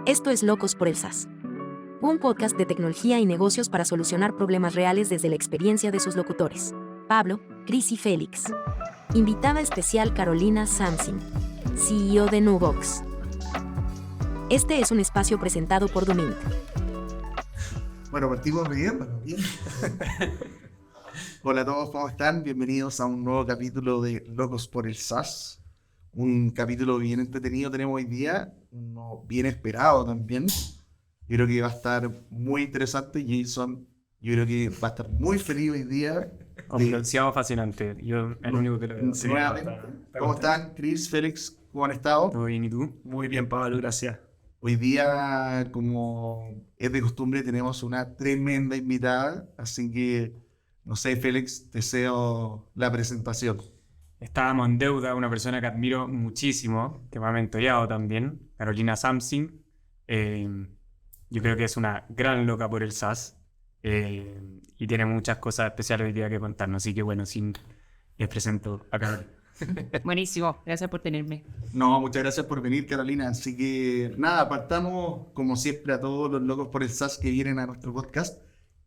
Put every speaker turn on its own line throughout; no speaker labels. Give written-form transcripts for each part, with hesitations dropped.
Esto es Locos por el SaaS. Un podcast de tecnología y negocios para solucionar problemas reales desde la experiencia de sus locutores. Pablo, Chris y Félix. Invitada especial Carolina Samsing, CEO de Nubox. Este es un espacio presentado por Dumint.
Bueno, partimos bien. Hola a todos, ¿cómo están? Bienvenidos a un nuevo capítulo de Locos por el SaaS. Un capítulo bien entretenido tenemos hoy día, uno bien esperado también. Yo creo que va a estar muy interesante. Jason, yo creo que va a estar muy feliz hoy día.
Demasiado fascinante. Yo el único que lo veo.
Sí, nuevamente. ¿Cómo están, Chris, Félix? ¿Cómo han estado?
¿Todo bien y tú?
Muy bien, Pablo, gracias.
Hoy día, como es de costumbre, tenemos una tremenda invitada. Así que, no sé, Félix, te cedo la presentación.
Estábamos en deuda, una persona que admiro muchísimo, que me ha mentoreado también, Carolina Samsing. Yo creo que es una gran loca por el SaaS y tiene muchas cosas especiales hoy día que contarnos. Así que bueno, les presento a Carolina.
Buenísimo, gracias por tenerme.
No, muchas gracias por venir, Carolina. Así que nada, partamos como siempre a todos los locos por el SaaS que vienen a nuestro podcast.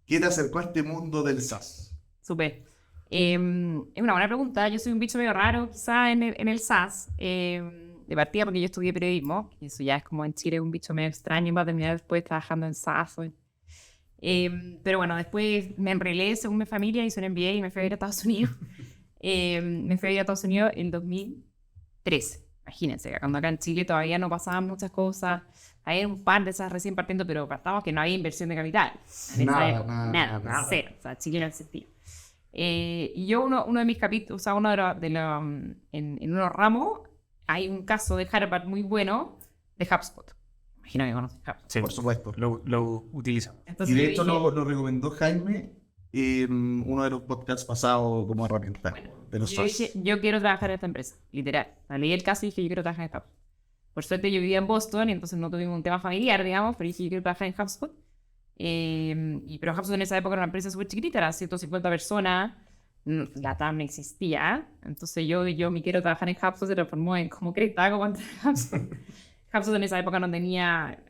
¿Qué te acercó a este mundo del SaaS?
Súper. Es una buena pregunta. Yo soy un bicho medio raro quizá en el SaaS. De partida porque yo estudié periodismo. Y eso ya es como en Chile un bicho medio extraño para terminar después trabajando en SaaS. Pero bueno, después me enrelé según mi familia, hice un MBA y me fui a ir a Estados Unidos. Me fui a ir a Estados Unidos en 2013. Imagínense, cuando acá en Chile todavía no pasaban muchas cosas. Hay un par de esas recién partiendo, pero partamos que no había inversión de capital. Nada, cero. O sea, Chile no existía. Y yo uno de mis capítulos, o sea, en unos ramos, hay un caso de Harvard muy bueno de HubSpot. Imagino que conoces HubSpot.
Sí,
Por supuesto.
Lo utilizo.
Entonces,
Y de
yo
hecho
dije,
lo recomendó Jaime en uno de los podcasts pasados como herramienta de los
yo
SaaS.
dije, yo quiero trabajar en esta empresa, literal. Leí el caso y dije, yo quiero trabajar en HubSpot. Por suerte yo vivía en Boston y entonces no tuvimos un tema familiar, digamos, pero dije, yo quiero trabajar en HubSpot. Pero HubSpot en esa época era una empresa súper chiquitita, era 150 personas. La TAM no existía, entonces yo me quiero trabajar en HubSpot se transformó en como Creta, como antes de HubSpot. HubSpot en esa época no tenía,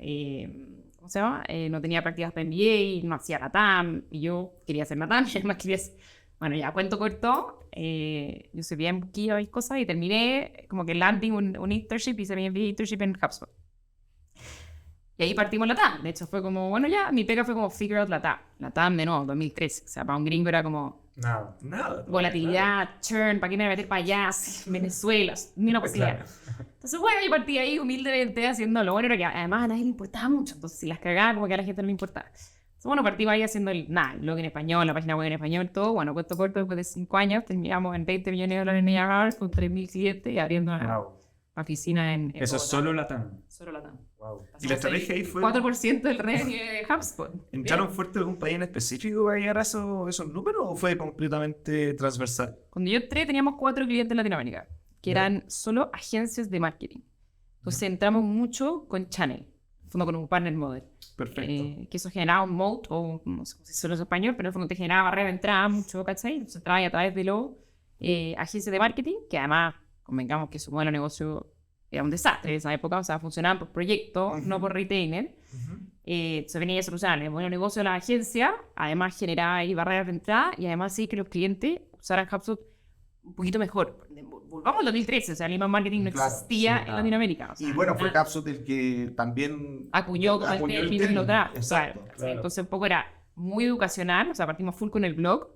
¿cómo se llama? No tenía prácticas de MBA, no hacía la TAM, y yo quería hacer la TAM, y además quería hacer... Bueno, ya cuento corto, yo subí en Buquillo y cosas, y terminé como que landing un internship, hice mi MBA internship en HubSpot. Y ahí partimos la TAM, de hecho fue como, bueno ya, mi pega fue como figure out la TAM de nuevo, 2013, o sea, para un gringo era como...
Nada.
Volatilidad, churn, ¿para qué me voy a meter para allá? Venezuela, ni una posibilidad. Entonces, bueno, yo partí ahí humildemente haciendo lo bueno, era que además a nadie le importaba mucho. Entonces, si las cagaba, como que a la gente no le importaba. Entonces, bueno, partimos ahí haciendo el blog en español, la página web en español, todo. Bueno, cuento corto, después de 5 años, terminamos en $20 millones en ARR con 3.000 clientes y abriendo una oficina en
Eso es
Bogotá.
solo la TAM.
Solo la TAM.
Wow.
Y la estrategia ahí fue...
4% del revenue de HubSpot.
¿Entraron fuerte algún país en específico para llegar a esos números o fue completamente transversal?
Cuando yo entré teníamos 4 clientes en Latinoamérica, que eran solo agencias de marketing. Entonces entramos mucho con Channel, en el fondo con un partner model.
Perfecto.
Que eso generaba un moat, o no sé si solo es español, pero en el fondo te generaba barrera de entrada mucho, ¿cachai? Entonces entraba a través de los agencias de marketing, que además, convengamos que su modelo de negocio era un desastre en esa época, o sea, funcionaban por proyectos, no por retailer. Se venía a solucionar el modelo de negocio de la agencia, además generaba ahí barreras de entrada y además sí que los clientes usaran HubSpot un poquito mejor. Volvamos al 2013, o sea, el email marketing no existía en Latinoamérica. O sea,
Y bueno, fue HubSpot el que también
acuñó como el término y lo trajo.
Exacto.
Claro. Entonces un poco era muy educacional, o sea, partimos full con el blog,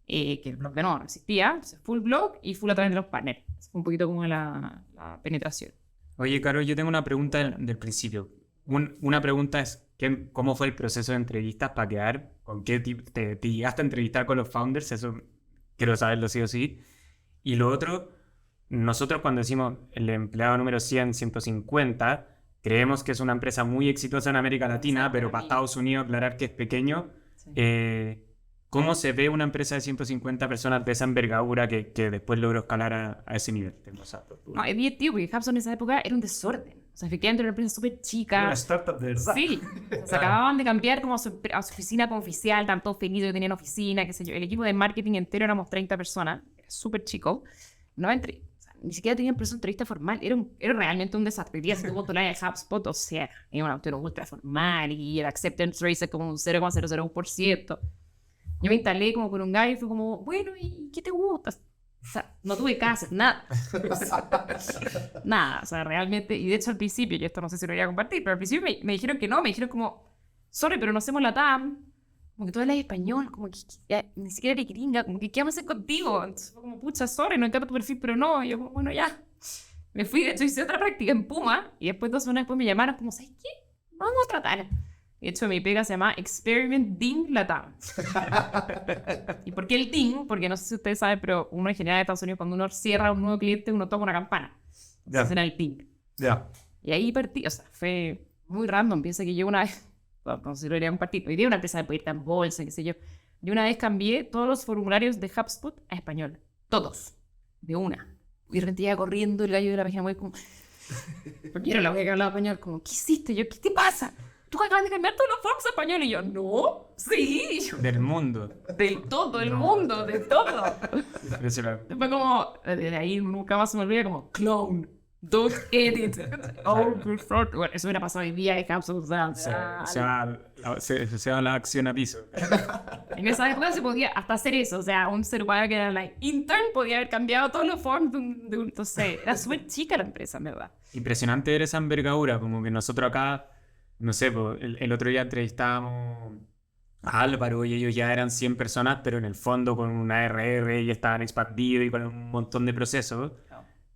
que el blog de no existía, entonces full blog y full a través de los partners. Fue un poquito como la penetración.
Oye, Caro, yo tengo una pregunta del principio. Una pregunta es, ¿cómo fue el proceso de entrevistas para quedar? ¿Con qué te llegaste a entrevistar con los founders? Eso quiero saberlo sí o sí. Y lo otro, nosotros cuando decimos el empleado número 100, 150, creemos que es una empresa muy exitosa en América Latina, pero para Estados Unidos aclarar que es pequeño.
Sí.
¿Cómo se ve una empresa de 150 personas de esa envergadura que después logró escalar a ese nivel?
No, es bien tío, porque HubSpot en esa época era un desorden. O sea, efectivamente era una empresa súper chica.
Una startup de verdad.
Sí, se acababan de cambiar como a su oficina como oficial, estaban todos felices que tenían oficina, qué sé yo. El equipo de marketing entero éramos 30 personas, era súper chico. No entré. O sea, ni siquiera tenía un proceso de entrevista formal. Era realmente un desastre. Y así como tú la de HubSpot, o sea, era una cuestión ultra formal y el acceptance rate es como un 0,001%. Yo me instalé como con un gallo y fue como, bueno, ¿y qué te gusta? O sea, no tuve que hacer nada. Nada, o sea, realmente. Y de hecho al principio, yo esto no sé si lo voy a compartir, pero al principio me dijeron que no, me dijeron como, sorry, pero no hacemos la TAM. Como que tú hablas español, como que ya, ni siquiera eres gringa, como que ¿qué vamos a hacer contigo? Entonces fue como, pucha, sorry, no encanta tu perfil, pero no. Y yo como, bueno, ya. Me fui, de hecho hice otra práctica en Puma y después 2 semanas después me llamaron como, ¿sabes qué? Vamos a tratar. De hecho, mi pega se llama Experiment Ding Latam. ¿Y por qué el ding? Porque no sé si ustedes saben, pero uno en general en Estados Unidos, cuando uno cierra un nuevo cliente, uno toca una campana.
Ya.
Ese era el ding.
Ya.
Y ahí partí, o sea, fue muy random. Piensa que yo una vez, no sé si lo iría a compartir, hoy día una empresa de poder ir en bolsa, qué sé yo. Yo una vez cambié todos los formularios de HubSpot a español. Todos. De una. Y de repente iba corriendo el gallo de la página web como... Porque era la única que hablaba español. Como, ¿qué hiciste? Yo, ¿qué te pasa? ¿Tú acabas de cambiar todos los forms a español? Y yo, no, sí. Y yo,
Del mundo.
del todo, del mundo, de todo.
Impresionante.
Fue como, de ahí nunca más se me olvida como, clone, don't edit. Oh, good fuck. Bueno, eso hubiera pasado hoy día de HubSpot.
Se va la acción a piso.
En esa época se podía hasta hacer eso. O sea, un ser humano que era like intern podía haber cambiado todos los forms de un entonces, era súper chica la empresa, en verdad.
Impresionante ver esa envergadura, como que nosotros acá, no sé, pues, el otro día entrevistábamos a Álvaro y ellos ya eran 100 personas, pero en el fondo con una RR y estaban expandidos y con un montón de procesos.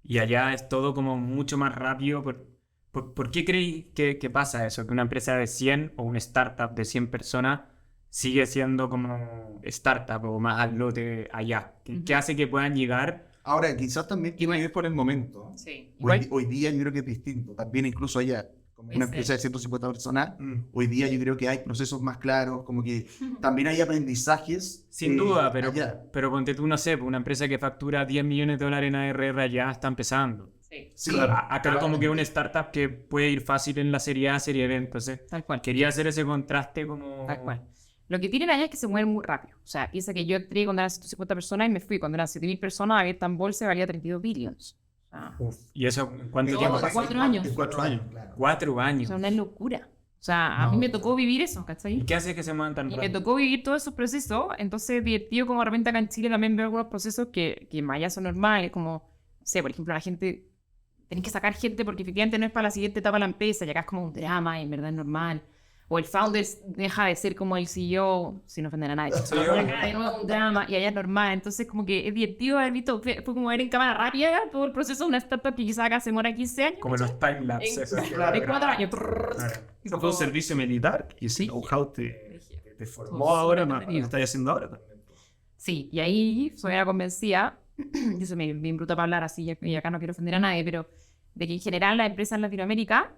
Y allá es todo como mucho más rápido. ¿Por qué creéis que pasa eso? Que una empresa de 100 o una startup de 100 personas sigue siendo como startup o más al lote allá. ¿Qué hace que puedan llegar?
Ahora, quizás también tiene que ver por el momento.
Sí.
Hoy día yo creo que es distinto. También incluso allá, como una empresa de 150 personas, hoy día yo creo que hay procesos más claros, como que también hay aprendizajes.
Sin duda,
allá.
pero ponte tú, no sé, una empresa que factura $10 millones en ARR ya está empezando.
Sí.
Claro.
Acá como que una startup que puede ir fácil en la serie A, serie B, entonces
Tal cual.
quería hacer ese contraste como...
Tal cual. Lo que tienen allá es que se mueven muy rápido. O sea, piensa que yo entré cuando eran 150 personas y me fui. Cuando eran 7.000 personas, abierta en bolsa valía 32 billions. O sea,
¿Y eso en cuánto
No,
tiempo?
hace
4 años.
4 años, claro.
4
o
años.
sea, una locura. O sea, a mí me tocó vivir eso,
¿Y
¿cachai?
qué hace que se muevan tan
Y me
rápido?
tocó vivir todos esos procesos. Entonces, divertido como de repente acá en Chile también veo algunos procesos que más allá son normales. Como, no sé, por ejemplo, la gente... Tenés que sacar gente porque efectivamente no es para la siguiente etapa de la empresa. Y acá es como un drama y en verdad es normal. O el founder deja de ser como el CEO, sin ofender a nadie. Acá de nuevo un drama y allá es normal. Entonces, como que es divertido haber visto, fue como ver en cámara rápida todo el proceso de una startup que quizás acá se demora 15 años.
Como los timelapse. esos.
De 4 años.
Eso fue un servicio militar y ese know-how te formó ahora, y lo estás haciendo ahora también.
Sí, y ahí soy una convencida, yo soy bien bruta para hablar así, y acá no quiero ofender a nadie, pero de que en general las empresas en Latinoamérica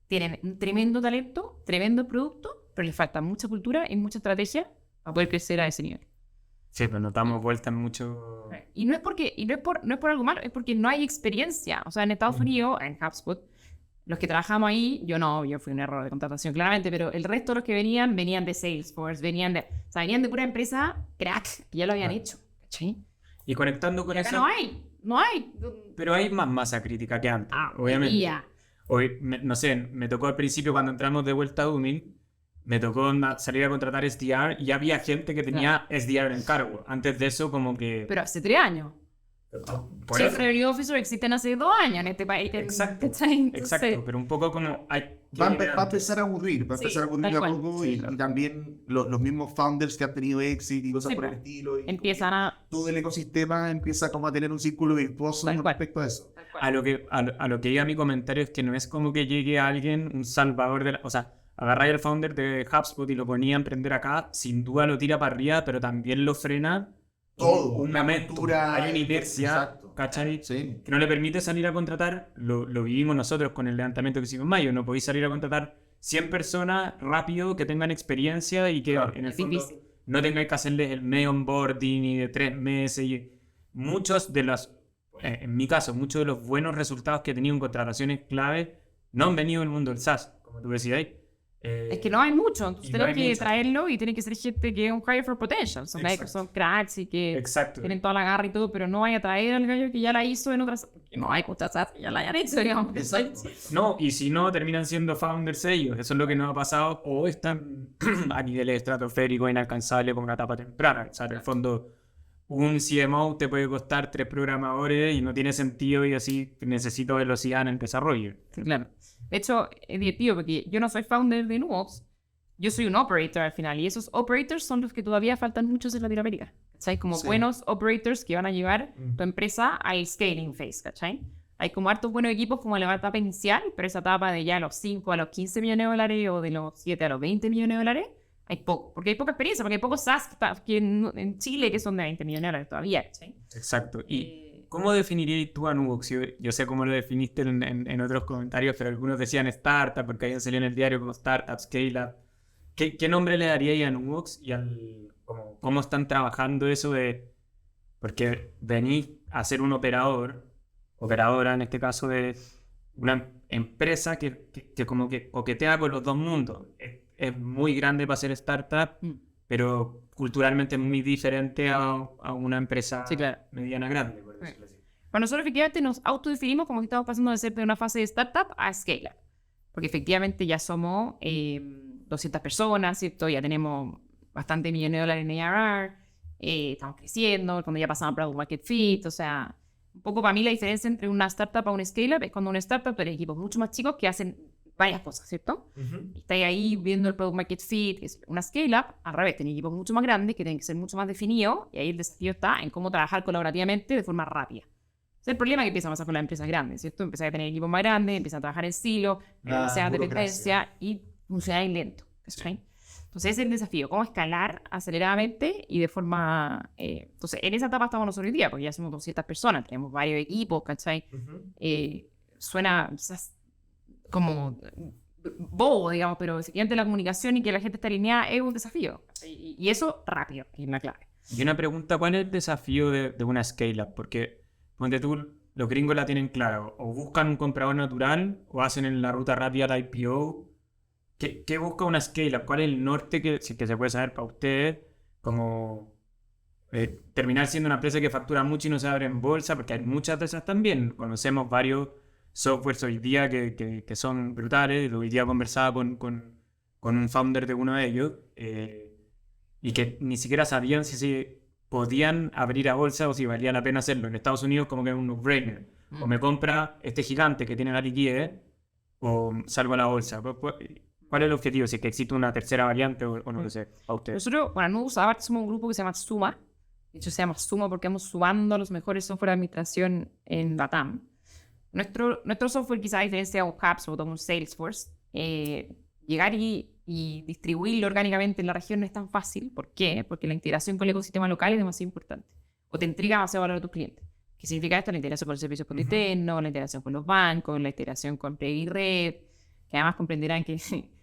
tienen un tremendo talento, tremendo producto, pero les falta mucha cultura y mucha estrategia para poder crecer a ese nivel.
Sí, pero nos damos vuelta en mucho...
Y no es por algo malo, es porque no hay experiencia. O sea, en Estados Unidos, en HubSpot, los que trabajamos ahí, yo fui un error de contratación claramente, pero el resto de los que venían de Salesforce, venían de pura empresa crack, que ya lo habían hecho. ¿Cachai?
Y conectando con
Y acá
eso...
no hay.
Pero hay más masa crítica que antes, obviamente.
Ya.
Hoy, no sé, me tocó al principio cuando entramos de vuelta a Dumil, me tocó salir a contratar SDR y ya había gente que tenía SDR en cargo. Antes de eso, como que...
Pero hace 3 años.
Por
Chief
eso-
Revenue Officer existen hace 2 años en este país.
Exacto,
¿cachai? Entonces,
exacto, pero un poco como... Hay que
Va a
llegar-
empezar a aburrir,
Sí, tal
a
cual.
poco y también los mismos founders que han tenido éxito y cosas
Sí,
por el
pues,
estilo. Y
empiezan a...
todo el ecosistema empieza como a tener un círculo virtuoso
Tal
con
cual.
respecto a eso.
A lo que iba mi comentario es que no es como que llegue alguien, un salvador de la... O sea, agarráis al founder de HubSpot y lo ponía a emprender acá, sin duda lo tira para arriba, pero también lo frena
Todo.
un
la
momento.
cultura,
Hay una inercia,
exacto.
¿cachai?
Sí.
Que no le permite salir a contratar, lo vivimos nosotros con el levantamiento que hicimos en mayo, no podéis salir a contratar 100 personas rápido que tengan experiencia y que
Claro.
en el
Es
fondo
difícil.
no tengáis que hacerles el medio onboarding y de 3 meses. Y muchos de los, en mi caso, muchos de los buenos resultados que he tenido en contrataciones clave no han venido del mundo del SaaS, como tú decías ahí.
Es que no hay mucho, entonces
y no
tenemos
hay
que
mucho.
traerlo y tiene que ser gente que es un hire for potential. Son gallos que son cracks y que
Exacto.
tienen toda la garra y todo, pero no vaya a traer al gallo que ya la hizo en otras. Que no hay muchas que ya la hayan hecho, digamos.
No, y si no, terminan siendo founders ellos. Eso es lo que nos ha pasado. O están a niveles estratosféricos, inalcanzables con una etapa temprana. O sea, en el fondo, un CMO te puede costar 3 programadores y no tiene sentido y así necesito velocidad en el desarrollo.
Claro. De hecho, es divertido porque yo no soy founder de Nuox, yo soy un operator al final, y esos operators son los que todavía faltan muchos en Latinoamérica. ¿Cachai? Como buenos operators que van a llevar tu empresa al scaling phase, ¿cachai? Hay como hartos buenos equipos como la etapa inicial, pero esa etapa de ya los 5 a los 15 millones de dólares o de los 7 a los 20 millones de dólares, hay poco, porque hay poca experiencia, porque hay pocos SaaS que en Chile que son de 20 millones de dólares todavía, ¿cachai?
Exacto. ¿Y cómo definirías tú a Nubox? Yo sé cómo lo definiste en otros comentarios, pero algunos decían startup, porque habían salido en el diario como startup, scale-up. ¿Qué nombre le daríais a Nubox y cómo están trabajando eso de... Porque venís a ser un operadora en este caso de una empresa que como que coquetea con los dos mundos. Es muy grande para ser startup, pero culturalmente es muy diferente a una empresa
Sí, claro.
mediana grande, por decirlo así.
Bueno, nosotros efectivamente nos autodefinimos como que estamos pasando de ser de una fase de startup a scale-up. Porque efectivamente ya somos 200 personas, ¿cierto? Ya tenemos bastante millones de dólares en ARR, estamos creciendo, cuando ya pasamos a Product Market Fit, o sea, un poco para mí la diferencia entre una startup a un scale-up es cuando una startup tiene equipos mucho más chicos que hacen varias cosas, ¿cierto? Y estáis ahí viendo el Product Market Fit, que es una scale-up, al revés, tiene equipos mucho más grandes que tienen que ser mucho más definidos, y ahí el desafío está en cómo trabajar colaborativamente de forma rápida. Es el problema que empieza a pasar con las empresas grandes, ¿cierto? Empiezan a tener equipos más grandes, empiezan a trabajar en silo, demasiada dependencia y funcionar lento, ¿cachai? Entonces ese es el desafío, cómo escalar aceleradamente y de forma... entonces en esa etapa estamos nosotros hoy día, porque ya somos 200 personas, tenemos varios equipos, ¿cachai? Suena quizás como bobo, digamos, pero efectivamente la comunicación y que la gente esté alineada es un desafío. Y eso rápido, que es la clave.
Y una pregunta, ¿cuál es el desafío de una scale-up? Porque ponte tú, los gringos la tienen claro, o buscan un comprador natural o hacen en la ruta rápida la IPO. ¿Qué busca una scale-up? ¿Cuál es el norte que se puede saber para ustedes? Como terminar siendo una empresa que factura mucho y no se abre en bolsa, porque hay muchas de esas también. Conocemos varios softwares hoy día que son brutales. Hoy día conversaba con un founder de uno de ellos y que ni siquiera sabían si se podían abrir a bolsa o si valía la pena hacerlo. En Estados Unidos como que es un no-brainer. O me compra este gigante que tiene la liquidez o salgo a la bolsa. ¿Cuál es el objetivo? Si es que existe una tercera variante o no lo sé, a ustedes.
Nosotros, bueno, no usaba, somos un grupo que se llama Suma. De hecho, se llama Suma porque vamos sumando los mejores software de administración en LATAM. Nuestro software, quizá a diferencia de un HubSpot o un Salesforce, llegar y distribuirlo orgánicamente en la región no es tan fácil. ¿Por qué? Porque la integración con el ecosistema local es demasiado importante. O te entrega demasiado valor a tus clientes. ¿Qué significa esto? La integración con los servicios por interno, la integración con los bancos, la integración con Previred, que además comprenderán que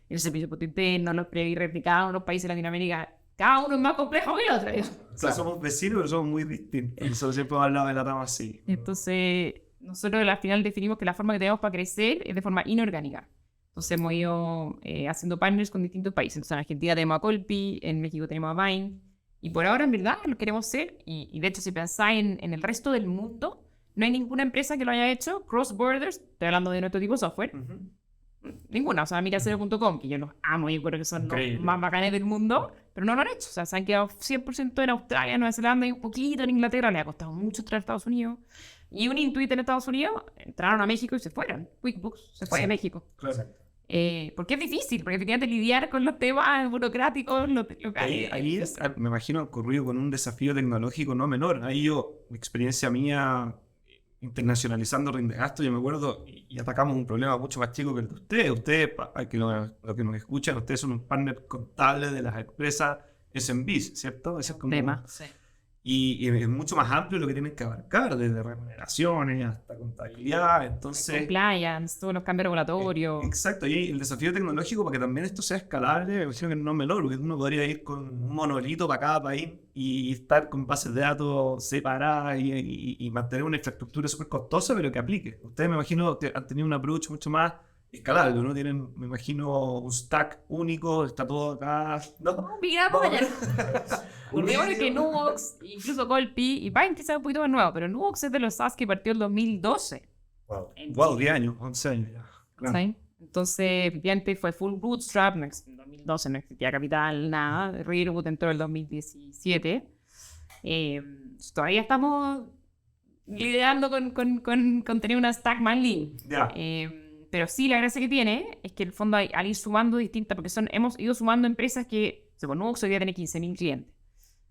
el servicio por interno, los Previred de cada uno de los países de Latinoamérica, cada uno es más complejo que el otro.
O sea, somos vecinos, pero somos muy distintos. Nosotros siempre hemos hablado de la rama así.
Entonces, nosotros al final definimos que la forma que tenemos para crecer es de forma inorgánica. Entonces, hemos ido haciendo partners con distintos países. Entonces, en Argentina tenemos a Colpi, en México tenemos a Vine. Y por ahora, en verdad, lo queremos ser. Y de hecho, si pensáis en el resto del mundo, no hay ninguna empresa que lo haya hecho cross borders. Estoy hablando de nuestro tipo de software. Ninguna. O sea, mira Cero.com, que yo los amo y creo que son los más bacanes del mundo, pero no lo han hecho. O sea, se han quedado 100% en Australia, Nueva Zelanda y un poquito en Inglaterra. Le ha costado mucho entrar a Estados Unidos. Y un Intuit en Estados Unidos, entraron a México y se fueron. QuickBooks se fue de México.
Claro.
Porque es difícil, porque efectivamente lidiar con los temas burocráticos,
Ahí me imagino ocurrido con un desafío tecnológico no menor. Ahí yo, mi experiencia mía internacionalizando Rindegasto, yo me acuerdo, y atacamos un problema mucho más chico que el de ustedes. Ustedes, lo que nos escuchan, ustedes son un partner contable de las empresas SMBs, ¿cierto? Ese es como
tema. Sí.
Y es mucho más amplio lo que tienen que abarcar, desde remuneraciones hasta contabilidad. Entonces,
compliance, todos los cambios regulatorios.
Exacto, y el desafío tecnológico para que también esto sea escalable, me imagino que no es menor, porque uno podría ir con un monolito para cada país y estar con bases de datos separadas y mantener una infraestructura súper costosa, pero que aplique. Ustedes, me imagino, han tenido un approach mucho más escalable, ¿no? Tienen, me imagino, un stack único, está todo acá. ¿No?
Miramos allá. Olvidémonos que Nuvox, incluso Colpi y Pine quizás un poquito más nuevo, pero Nuvox es de los SaaS que partió el 2012.
Wow,
En
wow,
Chile.
10 años, 11 años ya. Claro.
¿Sí? Entonces, efectivamente fue full bootstrap, en 2012 no existía capital, nada. Reboot entró en el 2017. Todavía estamos lidiando con tener una stack más lean.
Ya.
Pero sí, la gracia que tiene es que el fondo al ir sumando distintas, porque hemos ido sumando empresas que, por Nuvox hoy día tiene 15.000 clientes.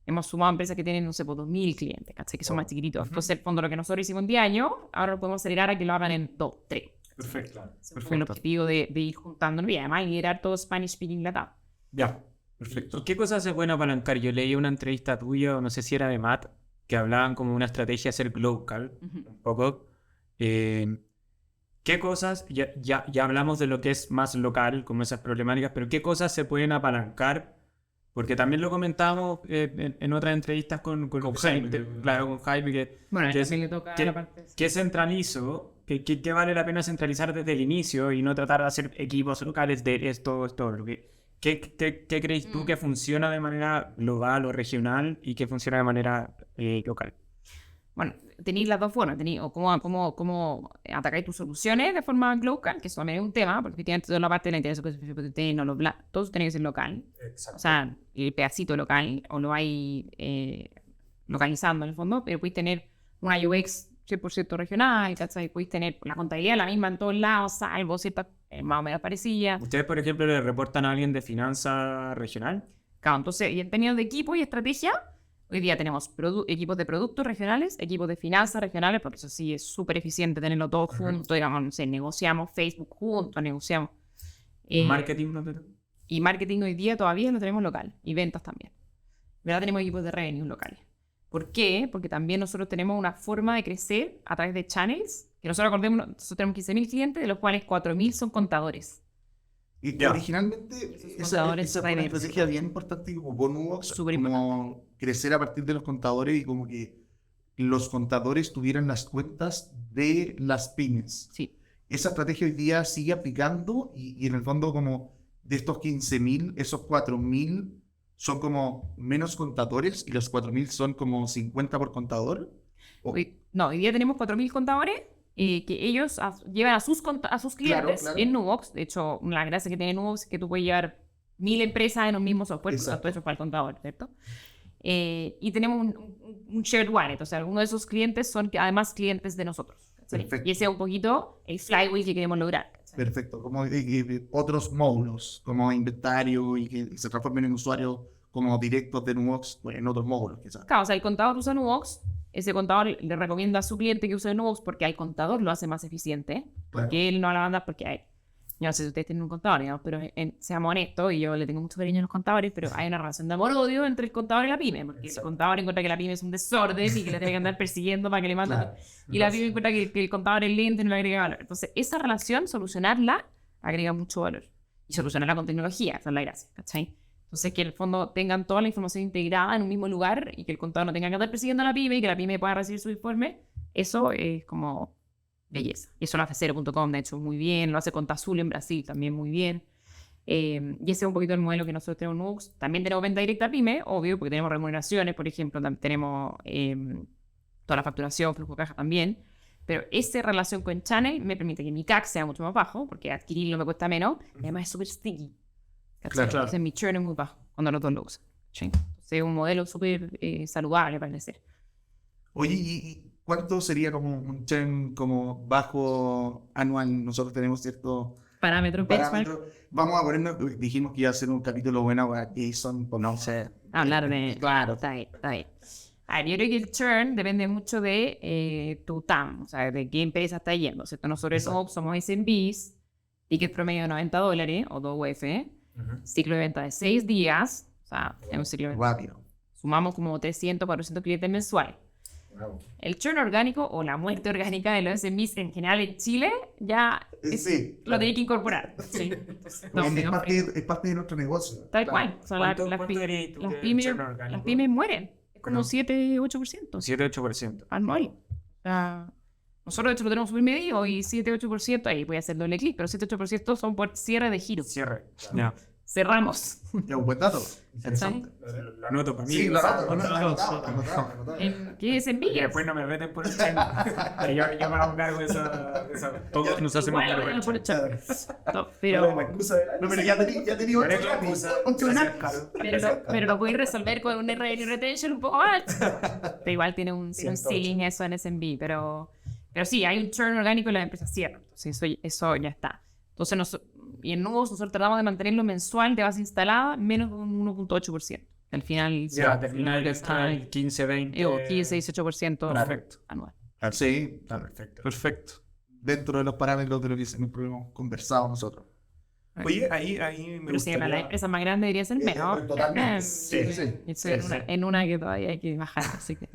Hemos sumado empresas que tienen, no sé, por 2.000 clientes, ¿cachai? Que son más chiquititos. Entonces, el fondo, lo que nosotros hicimos en 10 años, ahora lo podemos acelerar a que lo hagan en 2, 3.
Perfecto.
Ese fue el objetivo de ir juntándonos y además liderar todo Spanish Speaking Latam.
Ya, perfecto.
¿Y qué cosas se pueden apalancar? Yo leí una entrevista tuya, o no sé si era de Matt, que hablaban como una estrategia de ser local, un poco. ¿Qué cosas, ya hablamos de lo que es más local, como esas problemáticas, pero qué cosas se pueden apalancar? Porque también lo comentamos en otras entrevistas con
Jaime.
Claro, con Jaime,
Bueno,
que,
también le toca
que-
la parte...
que centralizo, que vale la pena centralizar desde el inicio y no tratar de hacer equipos locales de esto. ¿Qué crees tú que funciona de manera global o regional y que funciona de manera local?
Bueno, tenéis las dos formas. Tenéis o cómo atacáis tus soluciones de forma local, que eso también es un tema, porque tiene toda la parte de la inteligencia no todo tiene que ser local.
Exacto.
O sea, el pedacito local, o lo vais localizando en el fondo, pero podéis tener una UX 100% regional, ¿cachai? Podéis tener la contabilidad la misma en todos lados, salvo ciertas más o menos parecidas.
¿Ustedes, por ejemplo, le reportan a alguien de finanza regional?
Claro, entonces, y en términos de equipo y estrategia, hoy día tenemos equipos de productos regionales, equipos de finanzas regionales, porque eso sí es súper eficiente tenerlo todo junto, digamos, no sé, negociamos Facebook juntos, negociamos.
¿Marketing? ¿No te-
Y marketing hoy día todavía lo tenemos local, y ventas también. ¿Verdad? Tenemos equipos de revenue locales. ¿Por qué? Porque también nosotros tenemos una forma de crecer a través de channels, que nosotros tenemos 15.000 clientes, de los cuales 4.000 son contadores.
Y
Ya.
originalmente esa
contadores
fue una
revenue.
estrategia bien importante como con Nuvox,
Súper
como crecer a partir de los contadores y como que los contadores tuvieran las cuentas de las pymes.
Sí.
Esa estrategia hoy día sigue aplicando y en el fondo como de estos 15.000, esos 4.000 son como menos contadores y los 4.000 son como 50 por contador. O-
Hoy día tenemos 4.000 contadores que ellos llevan a sus clientes
claro.
en Nuvox. De hecho, la gracia que tiene Nuvox es que tú puedes llevar 1.000 empresas en un mismo software, por
Exacto.
tanto, eso es para el contador, ¿cierto? Y tenemos un shared wallet, o sea, algunos de esos clientes son además clientes de nosotros. ¿cachai?
Perfecto.
Y ese es un poquito el flywheel que queremos lograr. ¿cachai?
Perfecto, como otros módulos, como inventario y que se transformen en usuarios como directos de Nuvox pues, en otros módulos, quizás.
Claro, o sea, el contador usa Nuvox, ese contador le recomienda a su cliente que use Nuvox porque al contador lo hace más eficiente, porque él no la manda porque hay. Yo no sé si ustedes tienen un contador, digamos, pero seamos honestos, y yo le tengo mucho cariño a los contadores, pero hay una relación de amor-odio entre el contador y la pyme, porque el contador encuentra que la pyme es un desorden y que le tiene que andar persiguiendo para que le manden.
Claro.
Y la pyme encuentra que el contador es lento y no le agrega valor. Entonces, esa relación, solucionarla, agrega mucho valor. Y solucionarla con tecnología, esa es la gracia, ¿cachai? Entonces, que en el fondo tengan toda la información integrada en un mismo lugar y que el contador no tenga que andar persiguiendo a la pyme y que la pyme pueda recibir su informe, eso es como belleza. Y eso lo hace Cero.com, de hecho, muy bien. Lo hace Contazul en Brasil también muy bien. Y ese es un poquito el modelo que nosotros tenemos en Nuvox. También tenemos venta directa a pyme, obvio, porque tenemos remuneraciones, por ejemplo. Tenemos toda la facturación, flujo de caja también. Pero esa relación con Channel me permite que mi CAC sea mucho más bajo, porque adquirirlo me cuesta menos. Y además es súper sticky. ¿cachai?
Claro.
Entonces mi churn es muy bajo cuando los dos lo usan. ¿sí? Entonces es un modelo súper saludable, parece.
Oye, ¿y cuánto sería como un churn como bajo anual? Nosotros tenemos cierto
Parámetro benchmark.
parámetro. Vamos a ponernos, dijimos que iba a ser un capítulo bueno para Jason, pues no sé.
Hablar de...
Claro.
Está bien, está bien. A ver, yo creo que el churn depende mucho de tu TAM, o sea, de qué empresa está yendo. ¿Cierto? Nosotros somos SMBs, ticket promedio de $90 o 2 UF, ciclo de venta de 6 días, o sea, es un ciclo de venta.
Rápido.
Sumamos como 300, 400 clientes mensuales. El churn orgánico o la muerte orgánica de los SMBs en general en Chile ya
Sí,
lo tenéis que incorporar. Sí. Entonces, no,
es parte de nuestro negocio.
tal cual. O sea,
¿Cuánto
las
dirías tú
las
de
pymes,
churn orgánico?
las pymes mueren. Es como
No.
7-8%.
7-8%.
Anual. O sea, Nosotros de hecho lo tenemos súper medido y 7-8%, ahí voy a hacer doble clic, pero 7-8% son por cierre de giro.
Cierre. Ya.
Cerramos.
Es un buen dato.
¿Sabes?
Lo anoto para mí.
Sí, lo anotado.
¿Qué es
Y
envidia?
después no me veten por el chat. yo me hago cargo de esa. Todos nos hacemos cargo del
Por el
chat.
chat. No, pero,
No, pero ya tenía
pero lo voy a resolver con un revenue retention un poco más. Pero igual tiene un ceiling eso en SMB, pero sí, hay un churn orgánico en la empresa cierra. Entonces eso ya está. Entonces y en Nudos nosotros tratamos de mantenerlo mensual de base instalada menos de un 1.8%. Al final
Ya, termina el 15-20.
o 15-18%
Perfecto.
anual.
Sí,
Perfecto.
Perfecto.
dentro de los parámetros de lo que siempre hemos conversado nosotros.
Oye, ahí me
Pero sí, para la
gustaría...
empresa más grande debería ser menos.
Totalmente.
Sí.
Sí.
Estoy en una que todavía hay que bajar, así que...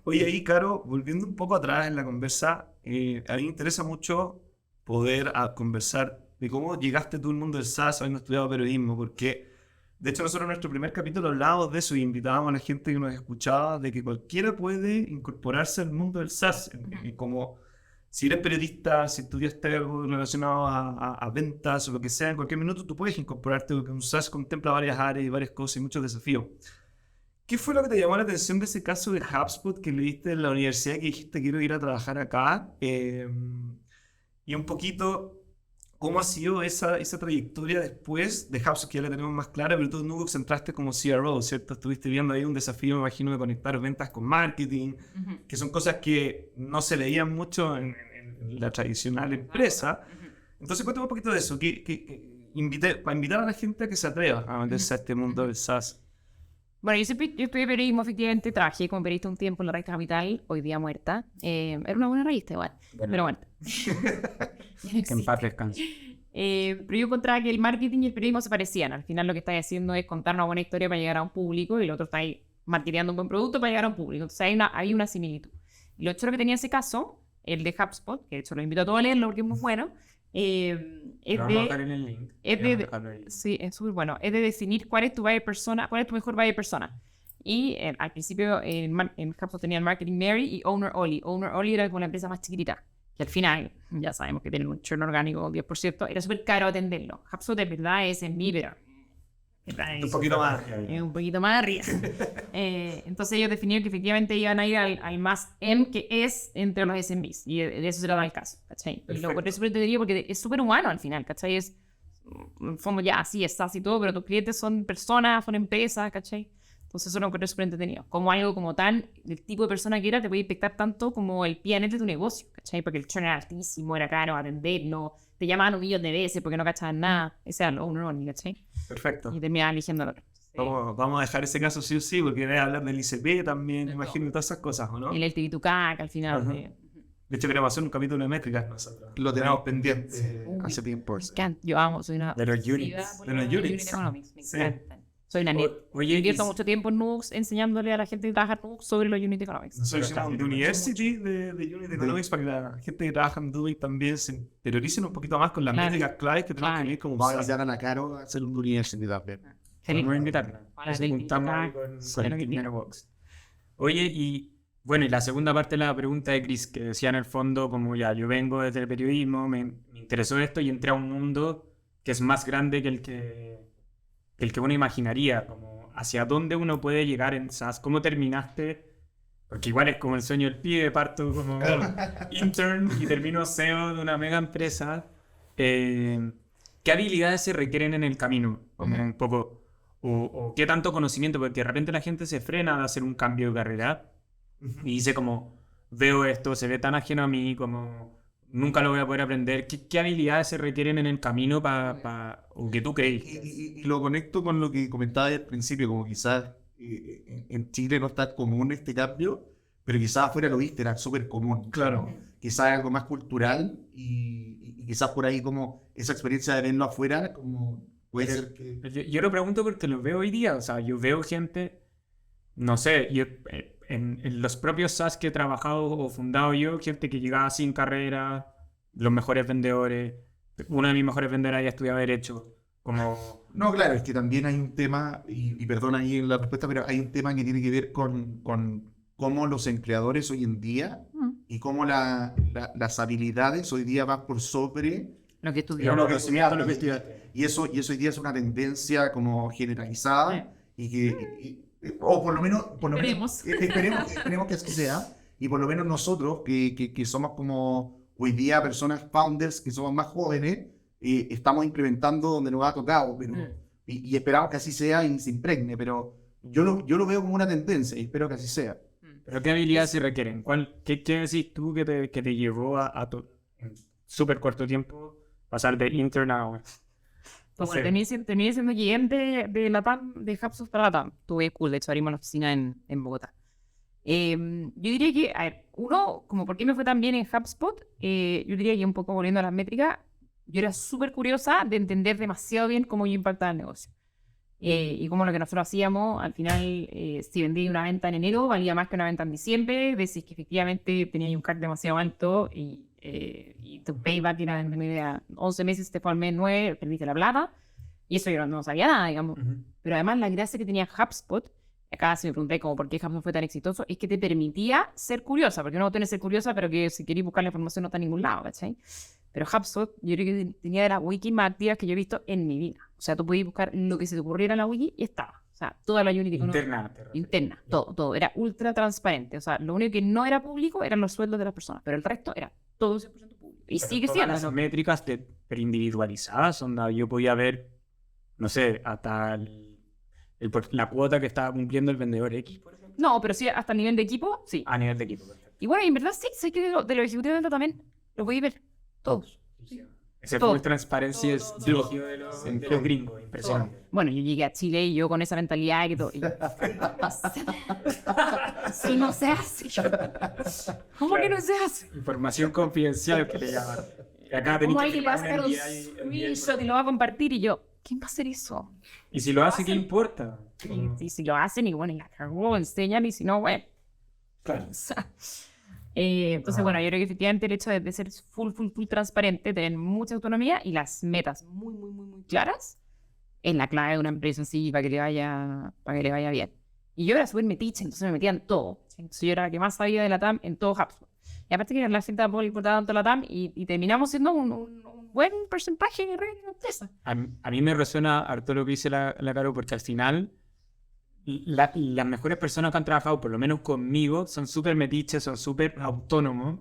Oye, ahí, Caro, volviendo un poco atrás en la conversa, a mí me interesa mucho poder conversar de cómo llegaste tú al mundo del SaaS habiendo estudiado periodismo, porque de hecho nosotros en nuestro primer capítulo hablábamos de eso y invitábamos a la gente que nos escuchaba de que cualquiera puede incorporarse al mundo del SaaS, como si eres periodista, si estudiaste algo relacionado a ventas o lo que sea, en cualquier minuto tú puedes incorporarte porque un SaaS contempla varias áreas y varias cosas y muchos desafíos. ¿Qué fue lo que te llamó la atención de ese caso de HubSpot que leíste en la universidad que dijiste quiero ir a trabajar acá? Y un poquito, ¿cómo ha sido esa trayectoria después de HubSpot, que ya la tenemos más clara, pero tú en Nubox entraste como CRO, ¿cierto? Estuviste viendo ahí un desafío, me imagino, de conectar ventas con marketing, que son cosas que no se leían mucho en la tradicional empresa. Entonces, cuéntame un poquito de eso, para invitar a la gente a que se atreva a meterse a este mundo del SaaS.
Bueno, yo estudié periodismo, efectivamente, trabajé como periodista un tiempo en la revista Capital, hoy día muerta. Era una buena revista igual, pero muerta. Ya no
Que en
existe.
paz descanse.
Pero yo encontraba que el marketing y el periodismo se parecían. Al final lo que estáis haciendo es contar una buena historia para llegar a un público y el otro estáis marketeando un buen producto para llegar a un público. Entonces hay una similitud. Y lo chulo que tenía ese caso, el de HubSpot, que de hecho lo invito a todos a leerlo porque es muy bueno, es
Vamos a dejar
de...
en el link.
es
Vamos a
de-
dejarlo ahí.
Sí, es súper bueno. Es de definir cuál es tu buyer persona, cuál es tu mejor buyer persona. Y al principio en HubSpot tenían Marketing Mary y Owner Oli. Owner Oli era como la empresa más chiquitita. Que al final, ya sabemos que tienen un churn orgánico del 10%, era súper caro atenderlo. HubSpot de verdad es en mí, pero
Un poquito más.
es un poquito más arriba. Entonces ellos definieron que efectivamente iban a ir al más M que es entre los SMBs. Y de eso se trataba el caso, ¿cachai? Y lo encontré súper entendido porque es súper humano al final, ¿cachai? Es, en el fondo ya, sí, estás y todo, pero tus clientes son personas, son empresas, ¿cachai? Entonces eso lo encontré súper entretenido. Como algo como tan, el tipo de persona que era, te puede impactar tanto como el P&L de tu negocio, ¿cachai? Porque el churn era altísimo, era caro atenderlo, te llamaban 1 millón de veces porque no cachaban nada. Ese era lo owner only, ¿cachai?
Perfecto.
Y terminaban eligiendo el otro.
Vamos a dejar ese caso sí o sí, porque debe hablar del ICP también, me imagino, y todas esas cosas, ¿o no?
El LTV to CAC al final.
Ajá. De hecho, queremos hacer un capítulo de métricas nosotros.
Lo tenemos pendiente
Uy.
hace tiempo.
Me encanta. Yo amo, soy una...
De los units.
De los units.
Unit Economics, me
Sí.
encantan. Soy una net.
Oye,
Invierto mucho tiempo en Nux enseñándole a la gente que trabaja en Nux sobre los Unit Economics.
Nosotros hicimos un University de Unit Economics para que la gente que trabaja en Doing también se interioricen un poquito más con las
Claro.
métricas claves que tenemos
Claro.
que medir como un
Vamos a
SaaS.
invitar a la Caro a hacer un university también.
Feliz.
Vamos a invitarla.
Para
Nos
el
juntamos ahí
TikTok.
con
Sí.
el Team Box. Oye, y bueno, y la segunda parte de la pregunta de Chris, que decía en el fondo, como ya, yo vengo desde el periodismo, me interesó esto y entré a un mundo que es más grande que el que uno imaginaría, como hacia dónde uno puede llegar en SaaS, cómo terminaste, porque igual es como el sueño del pibe, parto como intern y termino CEO de una mega empresa. ¿Qué habilidades se requieren en el camino? Como un poco, o qué tanto conocimiento, porque de repente la gente se frena de hacer un cambio de carrera y dice como, veo esto, se ve tan ajeno a mí, como nunca lo voy a poder aprender. ¿Qué habilidades se requieren en el camino o que tú crees?
Y lo conecto con lo que comentaba al principio, como quizás en Chile no está común este cambio, pero quizás afuera lo viste, era súper común.
Claro.
Quizás algo más cultural y quizás por ahí como esa experiencia de verlo afuera, como puede ser que...
Yo lo pregunto porque lo veo hoy día, o sea, yo veo gente, no sé, en los propios SaaS que he trabajado o fundado yo, gente que llegaba sin carrera, los mejores vendedores, uno de mis mejores vendedores había estudiado Derecho, como...
No, claro, es que también hay un tema, y perdón ahí en la respuesta, pero hay un tema que tiene que ver con cómo los empleadores hoy en día y cómo las habilidades hoy día van por sobre
Lo que
Pero
estudiamos.
lo que estudiaste, lo que estudiaste.
y eso hoy día es una tendencia como generalizada y que, o por lo menos, esperemos que así sea, y por lo menos nosotros que somos como hoy día personas founders que somos más jóvenes, estamos implementando donde nos ha tocado, pero, y esperamos que así sea y se impregne, pero yo lo veo como una tendencia y espero que así sea.
¿Pero qué habilidades se requieren? ¿Qué decís tú que te llevó a tu en súper corto tiempo pasar de intern a...
Como
Sí.
terminé siendo cliente de LATAM, de HubSpot para LATAM. Tuve cool, de hecho abrimos una oficina en Bogotá. Yo diría que, a ver, uno, como por qué me fue tan bien en HubSpot, yo diría que un poco volviendo a las métricas, yo era súper curiosa de entender demasiado bien cómo yo impactaba el negocio. Y cómo lo que nosotros hacíamos, al final, si vendí una venta en enero, valía más que una venta en diciembre, de si es que efectivamente tenía un CAC demasiado alto y tu payback era en media 11 meses, te fue al mes 9, perdiste la plata. Y eso yo no sabía nada, digamos. Pero además la gracia que tenía HubSpot, acá se me pregunté como por qué HubSpot fue tan exitoso, es que te permitía ser curiosa, porque uno tiene que ser curiosa, pero que si queréis buscar la información no está en ningún lado, ¿cachai? Pero HubSpot, yo creo que tenía de las wikis más activas que yo he visto en mi vida. O sea, tú podías buscar lo que se te ocurriera en la wiki y estaba. O sea, toda la Unity interna, todo. Era ultra transparente. O sea, lo único que no era público eran los sueldos de las personas, pero el resto era todo 100% público. Y sigue siendo.
Las métricas individualizadas, onda, yo podía ver, no sé, hasta la cuota que estaba cumpliendo el vendedor X, por ejemplo.
No, pero sí, hasta el nivel de equipo, sí.
A nivel de equipo, perfecto.
Y bueno, en verdad sí, sé que de los ejecutivos de venta también lo podéis ver. Todos.
Ese
Todo.
full transparencia es dirigido de los gringos, impresionante.
Bueno, yo llegué a Chile y yo con esa mentalidad y todo. Y yo, si no se hace. ¿Cómo que no se hace?
Información confidencial que le llaman. Y acá tenéis
¿Cómo
que
alguien va a
firmar
sacar un
un
screenshot y lo va a compartir? Y yo, ¿quién va a hacer eso?
Y si lo hace, ¿qué importa?
Y si lo hacen, y bueno, y la cagó, enseñan, y si no, bueno.
Claro.
O sea, entonces, bueno, yo creo que efectivamente el hecho de ser full transparente, tener mucha autonomía y las metas muy claras, es la clave de una empresa así para que le vaya bien. Y yo era súper metiche, entonces me metía en todo. Entonces yo era la que más sabía de la TAM en todo HubSpot. Y aparte que la gente tampoco le importaba tanto la TAM y terminamos siendo un buen porcentaje de la empresa.
A mí me resuena harto lo que dice la Caro, porque al final las mejores personas que han trabajado, por lo menos conmigo, son súper metiches, son súper autónomos.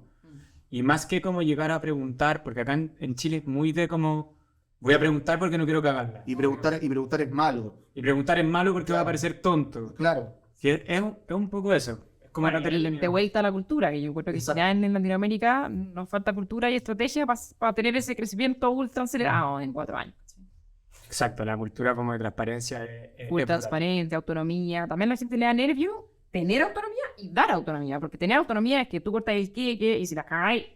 Y más que como llegar a preguntar, porque acá en Chile es muy de como, voy a preguntar porque no quiero cagarla.
Y preguntar es malo.
Y preguntar es malo porque va a parecer tonto.
Claro.
Sí, es un poco eso. Es como no tenerle
De
miedo.
vuelta a la cultura, que yo encuentro que
Exacto.
ya en Latinoamérica nos falta cultura y estrategia para tener ese crecimiento ultra acelerado en 4 años.
Exacto, la cultura como de transparencia es
Full
brutal.
transparencia, autonomía. También la gente le da nervio tener autonomía y dar autonomía, porque tener autonomía es que tú cortas el queque y si la cagáis,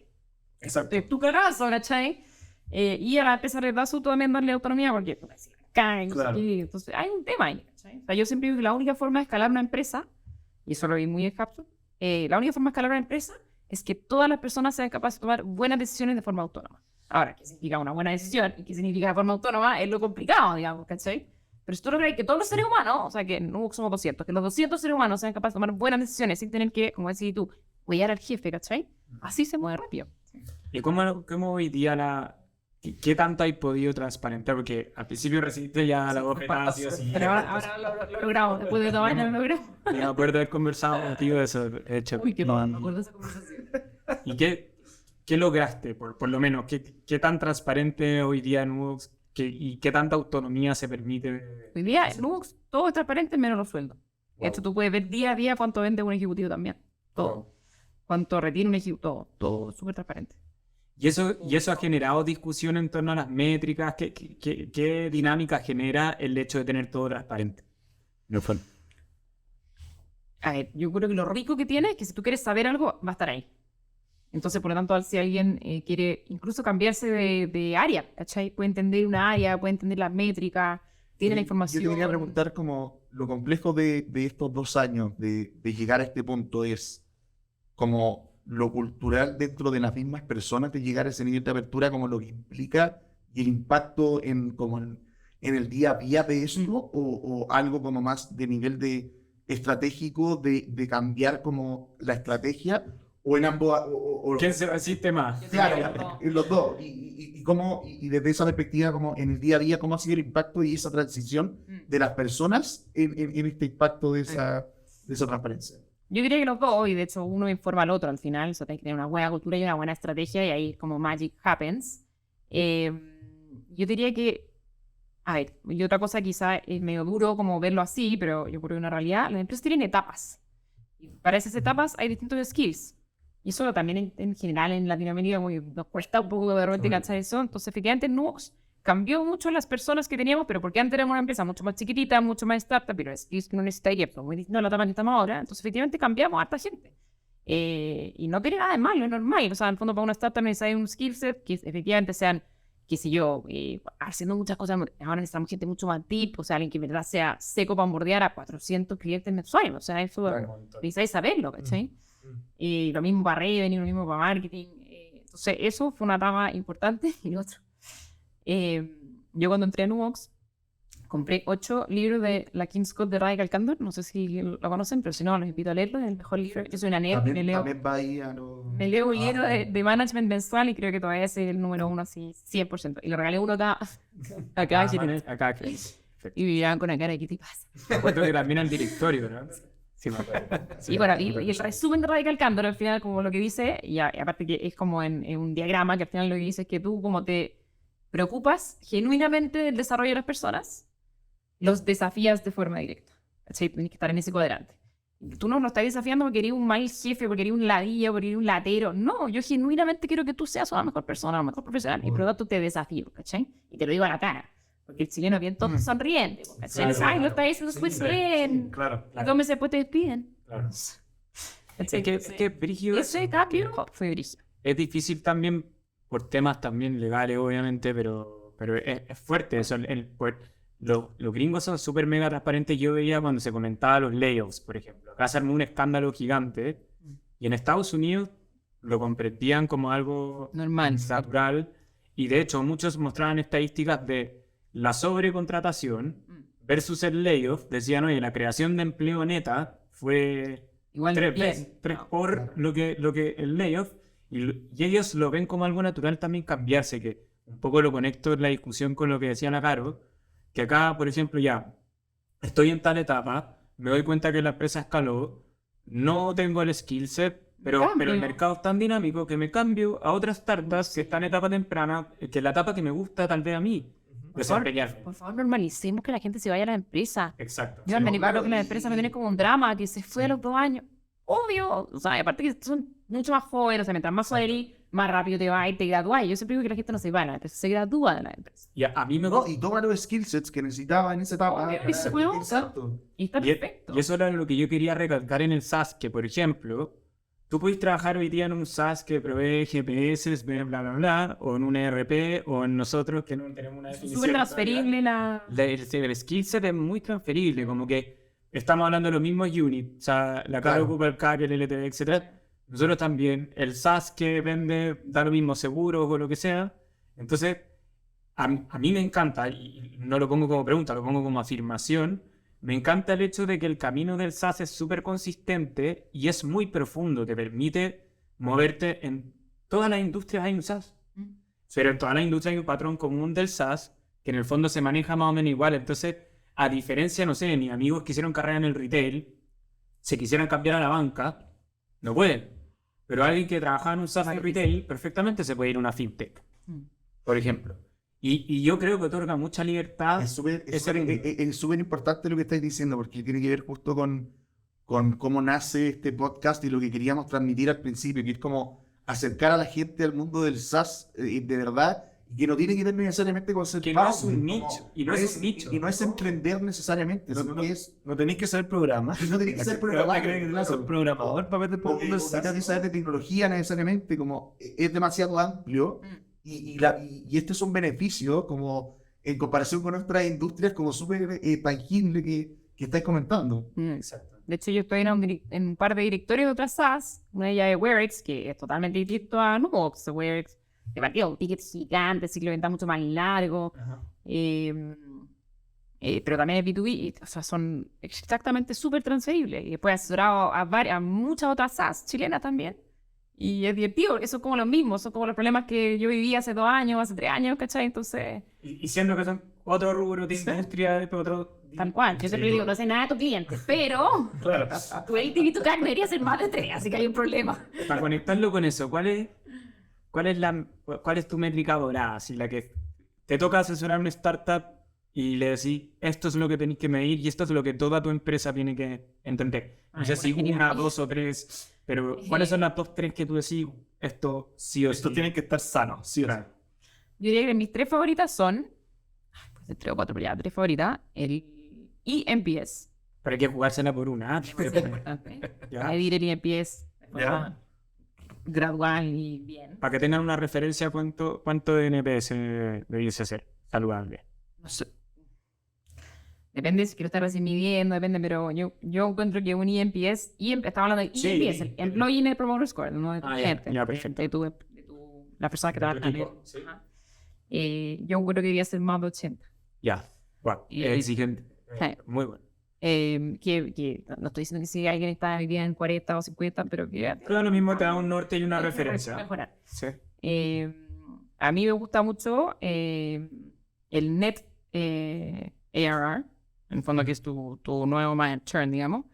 Exacto.
es tu cagazo, ¿cachai? Y a la empresa le da su también darle autonomía porque pues, si la cagan, no sé
Claro.
qué. Entonces hay un tema ahí, ¿cachai? O sea, yo siempre digo que la única forma de escalar una empresa, y eso lo vi muy en HubSpot, la única forma de escalar una empresa es que todas las personas sean capaces de tomar buenas decisiones de forma autónoma. Ahora, ¿qué significa una buena decisión? ¿Y qué significa de forma autónoma? Es lo complicado, digamos, ¿cachai? Pero si tú logras que todos los seres humanos, o sea, que no somos 200, que los 200 seres humanos sean capaces de tomar buenas decisiones sin tener que, como decís tú, huellar al jefe, ¿cachai? Así se mueve rápido.
¿Y cómo hoy día qué tanto hay podido transparentar? Porque al principio recibiste ya la bofetada, así, así.
Pero ahora lo logramos, después de 2 años lo logramos.
Me acuerdo de haber conversado contigo de eso, de hecho.
Uy, qué mal, me acuerdo de esa conversación.
¿Y qué lograste, por lo menos? ¿Qué tan transparente hoy día en Wux? ¿Y qué tanta autonomía se permite?
Hoy día en Nux todo es transparente menos los sueldos. De hecho, tú puedes ver día a día cuánto vende un ejecutivo también. Todo. Cuánto retiene un ejecutivo. Todo súper transparente.
¿Y eso ha generado discusión en torno a las métricas? ¿Qué dinámica genera el hecho de tener todo transparente? No fue.
A ver, yo creo que lo rico que tiene es que si tú quieres saber algo, va a estar ahí. Entonces, por lo tanto, si alguien quiere incluso cambiarse de área, ¿cachai? Puede entender una área, puede entender las métricas, tiene la información.
Yo te quería preguntar como lo complejo de estos 2 años, de llegar a este punto, es como lo cultural dentro de las mismas personas, de llegar a ese nivel de apertura, como lo que implica y el impacto en el día a día de esto, o algo como más de nivel de estratégico, de cambiar como la estrategia, o en ambos,
¿Quién se resiste más?
claro, en los dos. Y desde esa perspectiva, como en el día a día, ¿cómo ha sido el impacto y esa transición de las personas en este impacto de esa transparencia?
Yo diría que los dos, y de hecho uno informa al otro al final, eso tiene que tener una buena cultura y una buena estrategia, y ahí como magic happens. Yo diría que, a ver, y otra cosa quizá es medio duro como verlo así, pero yo creo que es una realidad, las empresas tienen etapas. Y para esas etapas hay distintos skills. Y eso también en general en Latinoamérica nos cuesta un poco de repente cachar eso. Entonces, efectivamente, nos cambió mucho las personas que teníamos, pero porque antes éramos una empresa mucho más chiquitita, mucho más startup, pero skills que no necesitaría, pero muy distinto a la etapa que estamos ahora. Entonces, efectivamente, cambiamos a harta gente. Y no tiene nada de malo, es normal. O sea, en el fondo, para una startup necesitas un skill set que efectivamente sean, qué sé yo, haciendo muchas cosas. Ahora necesitamos gente mucho más deep, o sea, alguien que en verdad sea seco para bordear a 400 clientes mensuales. O sea, eso necesitáis saberlo, ¿cachai? Y lo mismo para revenue, lo mismo para marketing. Entonces, eso fue una etapa importante. Y otro, yo cuando entré a Nubox, compré 8 libros de la King's Code de Radical Candor. No sé si lo conocen, pero si no, los invito a leerlo. Es el mejor libro. Yo soy una nerd. Me leo un libro de management mensual y creo que todavía es el número 1, así, 100%. Y lo regalé uno acá. Acá. Y vivían con la cara de ¿qué te pasa?
Cuento que también al directorio, ¿no? Sí, me acuerdo.
Y bueno, y el resumen de Radical Candor al final, como lo que dice, y aparte que es como en un diagrama, que al final lo que dice es que tú como te preocupas genuinamente del desarrollo de las personas, los desafías de forma directa. ¿Sí? Tienes que estar en ese cuadrante. Tú no lo estás desafiando porque eres un mal jefe, porque eres un ladilla, porque eres un latero. No, yo genuinamente quiero que tú seas una mejor persona, una mejor profesional, y por lo tanto te desafío, ¿cachai? Y te lo digo a la cara. Porque el chileno bien todo sonriente. Ay, lo está diciendo súper bien.
Claro.
Y 2 meses después te despiden.
Claro. Es que brígido.
Ese cambio fue brígido.
Es difícil también por temas también legales, obviamente, pero es fuerte eso. Los gringos son súper mega transparentes. Yo veía cuando se comentaba los layoffs, por ejemplo. Acá se armó un escándalo gigante y en Estados Unidos lo comprendían como algo
normal.
Natural. Y de hecho, muchos mostraban estadísticas de la sobrecontratación versus el layoff. Decían, oye, la creación de empleo neta fue
igual
3 veces por lo que el layoff. Y ellos lo ven como algo natural también cambiarse, que un poco lo conecto en la discusión con lo que decía la Caro, que acá, por ejemplo, ya estoy en tal etapa, me doy cuenta que la empresa escaló, no tengo el skill set, pero el mercado es tan dinámico que me cambio a otras startups que están en etapa temprana, que es la etapa que me gusta tal vez a mí.
Por favor, normalicemos que la gente se vaya a la empresa.
Exacto.
Yo me acuerdo que la empresa me tiene como un drama, que se fue a los 2 años. Obvio, o sea, aparte que son mucho más jóvenes, o sea, mientras más jóvenes, más rápido te vas y te gradúas. Yo siempre digo que la gente no se va a la empresa, se gradúa de la empresa.
Y a mí me
y toma los skill sets que necesitaba en esa etapa.
Exacto. Y está perfecto.
Y eso era lo que yo quería recalcar en el SaaS, que por ejemplo, tú puedes trabajar hoy día en un SaaS que provee GPS, bla, bla, bla, o en un ERP, o en nosotros que no tenemos una definición.
Súper transferible
el skill set es muy transferible, como que estamos hablando de los mismos units, o sea, la cara ocupa el CAC, el LTV, etc. Nosotros también, el SaaS que vende da lo mismo, seguros o lo que sea. Entonces, a mí me encanta, y no lo pongo como pregunta, lo pongo como afirmación, me encanta el hecho de que el camino del SaaS es súper consistente y es muy profundo, te permite moverte en todas las industrias hay un SaaS. Pero en todas las industrias hay un patrón común del SaaS que en el fondo se maneja más o menos igual. Entonces, a diferencia, no sé, de mis amigos que hicieron carrera en el retail, se quisieran cambiar a la banca, no pueden. Pero alguien que trabajaba en un SaaS de retail, perfectamente se puede ir a una fintech, por ejemplo. Y yo creo que otorga mucha libertad.
Es súper importante lo que estáis diciendo, porque tiene que ver justo con cómo nace este podcast y lo que queríamos transmitir al principio, que es como acercar a la gente al mundo del SaaS de verdad, y que no tiene que ver necesariamente con ser
que no es un nicho, y no es un nicho.
Y no es emprender necesariamente.
No tenéis que ser programador.
No tenéis que ser
programador para meter por el mundo del SaaS.
No tenéis que saber de tecnología necesariamente, como es demasiado amplio. Y este es un beneficio como en comparación con otras industrias como súper tangible que estáis comentando.
Exacto.
De hecho, yo estoy en un par de directorios de otras SaaS. Una de ellas es Werex, que es totalmente distinto a Nubox. Werex te partía un ticket gigante, ciclo de venta mucho más largo. Pero también es B2B, o sea, son exactamente súper transferibles. Y después he asesorado a muchas otras SaaS chilenas también. Y es divertido, porque son como los mismos, son como los problemas que yo viví hace 2 años, hace 3 años, ¿cachai? Entonces,
Y siendo que son otro rubro de industria, después otro...
tal cual. Yo siempre digo, no sé nada de tu cliente, pero
Claro.
tu LTV y tu CAC debería ser más de 3, así que hay un problema.
Para conectarlo con eso, ¿cuál es tu métrica dorada? Si la que te toca asesorar una startup y le decís, esto es lo que tenéis que medir y esto es lo que toda tu empresa tiene que entender. No sé si una, 2 o 3, pero ¿cuáles son las top 3 que tú decís, esto sí o sí?
Esto tiene que estar sano, sí o sí.
Claro.
Yo diría que mis 3 favoritas son, pues 3 o 4, pero ya, 3 favoritas, el eNPS.
Pero hay que jugársela por una.
Es importante.
Ya.
Medir el eNPS de forma
Ya.
gradual y bien.
Para que tengan una referencia, ¿cuánto de NPS debiese ser saludable?
No sé. Depende si quiero estar recién midiendo, depende, pero yo encuentro que un eNPS, estaba hablando de
Sí.
eNPS, el Employee Net Promoter Score, no de tu
Ah,
cliente,
ya, perfecto.
las personas que trabajan en él.
equipo, sí.
Ajá. Yo encuentro que debería ser más de 80.
Ya. Wow.
Y-
Es exigente.
Sí.
Muy bueno.
Que no estoy diciendo que si alguien está hoy día en 40 o 50, pero que
Pero lo mismo te da un norte y una
es
referencia.
mejorar.
Sí.
A mí me gusta mucho el Net ARR, en el fondo que es tu nuevo managed churn, digamos.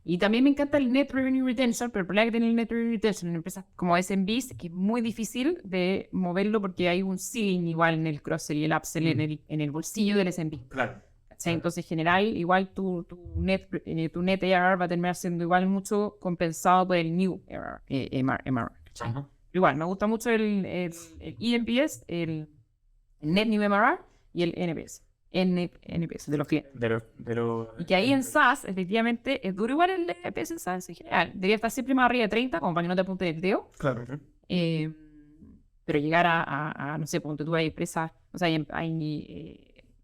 Y también me encanta el Net Revenue Retention, pero el problema que tiene el Net Revenue Retention en empresas como SMBs es que es muy difícil de moverlo porque hay un ceiling igual en el cross-sell y el upsell en el bolsillo del SMB.
Claro.
¿Cachai? Entonces, en general, igual tu net ARR va a terminar siendo igual mucho compensado por el New ARR, MRR. ¿cachai?
Ajá.
Igual, me gusta mucho el eNPS, el Net New MRR y el NPS. NPS de los clientes. Y que ahí en SaaS, efectivamente, es duro igual el NPS en SaaS en general. Debería estar siempre más arriba de 30, como para que no te apunte el dedo.
Claro.
Pero llegar a no sé, ponte tú, hay empresas, o sea, hay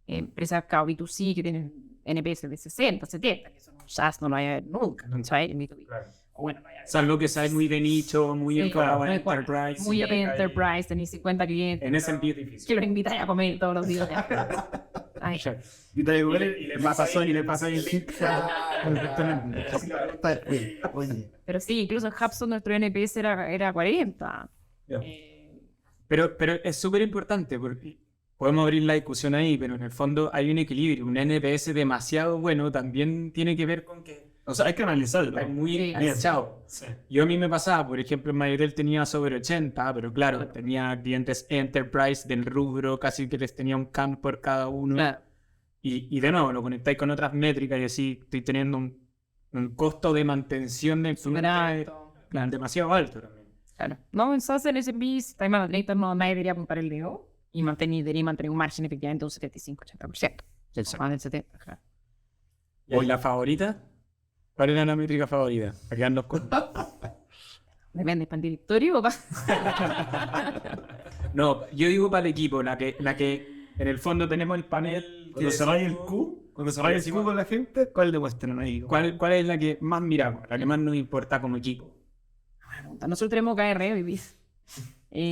empresas kao B2C que tienen NPS de 60, 70, que eso en SaaS no lo hay a ver nunca, ¿sabes? En B2B. O bueno, no hay a ver.
Salvo que sea muy de nicho, muy
Sí,
enfocado en
claro,
enterprise.
Muy
sí,
enterprise, tenéis 50 clientes.
En ese sentido es difícil.
Que los invitáis a comer todos los días. Ay,
Y le pasa el link.
Oye,
pero sí, incluso en Hubspot nuestro NPS era 40.
Ya. Pero es súper importante porque podemos abrir la discusión ahí, pero en el fondo hay un equilibrio. Un NPS demasiado bueno también tiene que ver con que
O sea, hay que analizarlo.
está muy
Sí.
anchado.
Sí.
Yo a mí me pasaba, por ejemplo, en Mayotel tenía sobre 80, pero claro, tenía clientes enterprise del rubro, casi que les tenía un camp por cada uno.
Claro.
Y de nuevo, lo conectáis con otras métricas y así estoy teniendo un costo de mantención del
Súper
cliente
alto.
demasiado alto también.
Claro. No, en SaaS, en SMB, si está más de 30, no, nadie debería apuntar el dedo. Y debería mantener un margen efectivamente de un 75-80%. Más del 70%. Claro.
¿Y la favorita? ¿Cuál era la métrica favorita? Para quedarnos con...
Depende, ¿para el directorio o para...?
No, yo digo para el equipo, la que en el fondo tenemos el panel.
Cuando se vaya el Q, con la gente, ¿cuál demuestran ahí?
¿Cuál es la que más miramos? La que más nos importa como equipo.
Nosotros tenemos KR hoy día.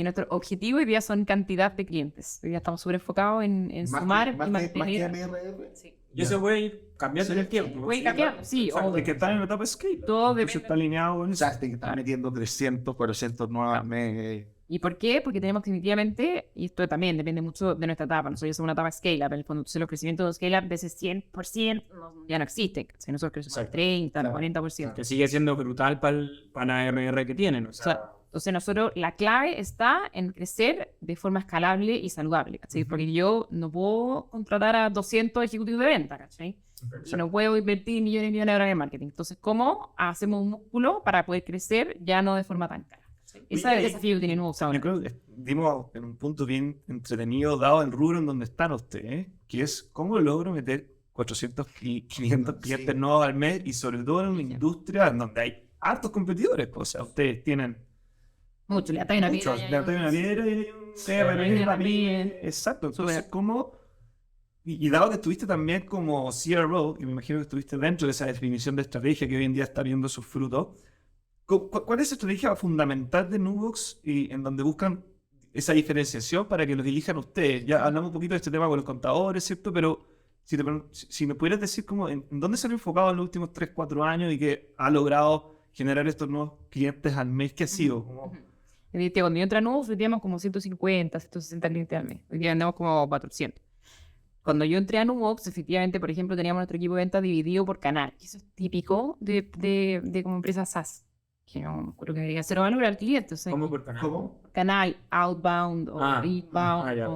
Nuestro objetivo hoy día son cantidad de clientes. Hoy día estamos súper enfocados en sumar y mantener.
MRR.
Sí.
Y eso puede ir cambiando en el tiempo.
Puede cambiar, sí.
O
O
de que están en la etapa scale.
todo
Eso
depende.
está alineado con
O
eso.
sea, te estás metiendo 300, 400 nuevas mes.
¿Y por qué? Porque tenemos definitivamente, y esto también depende mucho de nuestra etapa, nosotros ya somos una etapa scale-up, en el fondo, entonces los crecimientos de scale-up de ese 100% ya no existen. Si nosotros crecemos al
Exacto.
30, al
Claro.
40%.
Que sigue siendo brutal para la RR que tienen. O sea,
Entonces nosotros, la clave está en crecer de forma escalable y saludable, ¿cachai? Porque yo no puedo contratar a 200 ejecutivos de venta, ¿cachai? Yo no puedo invertir millones y millones de euros en marketing. Entonces, ¿cómo hacemos un músculo para poder crecer ya no de forma tan cara? ¿cachai? Ese es el desafío que tiene nuevo
Yo creo que dimos en un punto bien entretenido, dado el rubro en donde están ustedes, que es cómo logro meter 400 y 500 clientes nuevos al mes y sobre todo en una industria en donde hay hartos competidores. Pues, o sea, ustedes tienen
mucho, le atáis una piedra.
muchos, le atáis una piedra y hay un CRM también. Exacto, entonces, ¿cómo? Y dado que estuviste también como CRO, y me imagino que estuviste dentro de esa definición de estrategia que hoy en día está viendo sus frutos, ¿cuál es la estrategia fundamental de Nubox y en donde buscan esa diferenciación para que los elijan ustedes? Ya hablamos un poquito de este tema con los contadores, ¿cierto? Pero si me pudieras decir como en dónde se han enfocado en los últimos 3, 4 años y que ha logrado generar estos nuevos clientes al mes que ha sido? Como-
Cuando yo entré a Nubox, vendíamos como 150, 160 clientes al mes. Hoy día vendemos como 400. Cuando yo entré a Nubox, efectivamente, por ejemplo, teníamos nuestro equipo de venta dividido por canal. Y eso es típico de como empresa SaaS. Que no creo que debería ser valor al cliente. O sea,
¿Cómo por canal?
¿Cómo?
canal, outbound o inbound.
ya.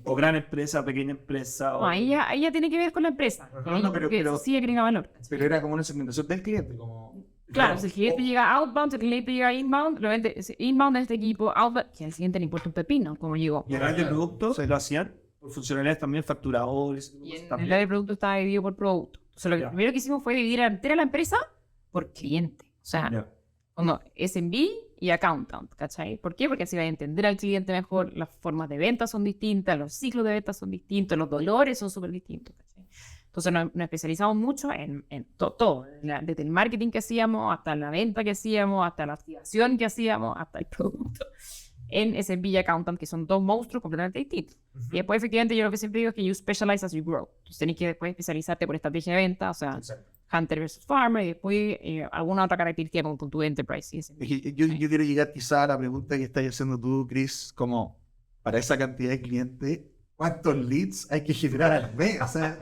O gran empresa, pequeña empresa. O...
No, ahí ya tiene que ver con la empresa.
No, pero-
sí agrega valor.
Pero era como una segmentación del cliente, como...
Claro, si el cliente llega outbound, si el cliente llega inbound, realmente inbound es este equipo, outbound, que al siguiente le importa un pepino, como llegó.
Y a nivel de productos se lo hacían por funcionalidades también, facturadores.
Y en el
también.
área de producto estaba dividido por producto. O sea, lo
Ya.
primero que hicimos fue dividir entera la empresa por cliente. O sea,
Ya.
cuando SMB y accountant, ¿cachai? ¿Por qué? Porque así va a entender al cliente mejor, las formas de venta son distintas, los ciclos de venta son distintos, los dolores son súper distintos, ¿cachai? Entonces nos especializamos mucho en todo, desde el marketing que hacíamos, hasta la venta que hacíamos, hasta la activación que hacíamos, hasta el producto, en SMB y accountant, que son dos monstruos completamente distintos. Y después, efectivamente, yo lo que siempre digo es que you specialize as you grow. Entonces tenés que después especializarte por estrategia de venta, o sea, Hunter versus Farmer, y después alguna otra característica como con tu enterprise. Y SMB.
Es que yo quiero llegar quizá a la pregunta que estás haciendo tú, Chris, como para esa cantidad de clientes, ¿cuántos leads hay que generar al mes? O sea,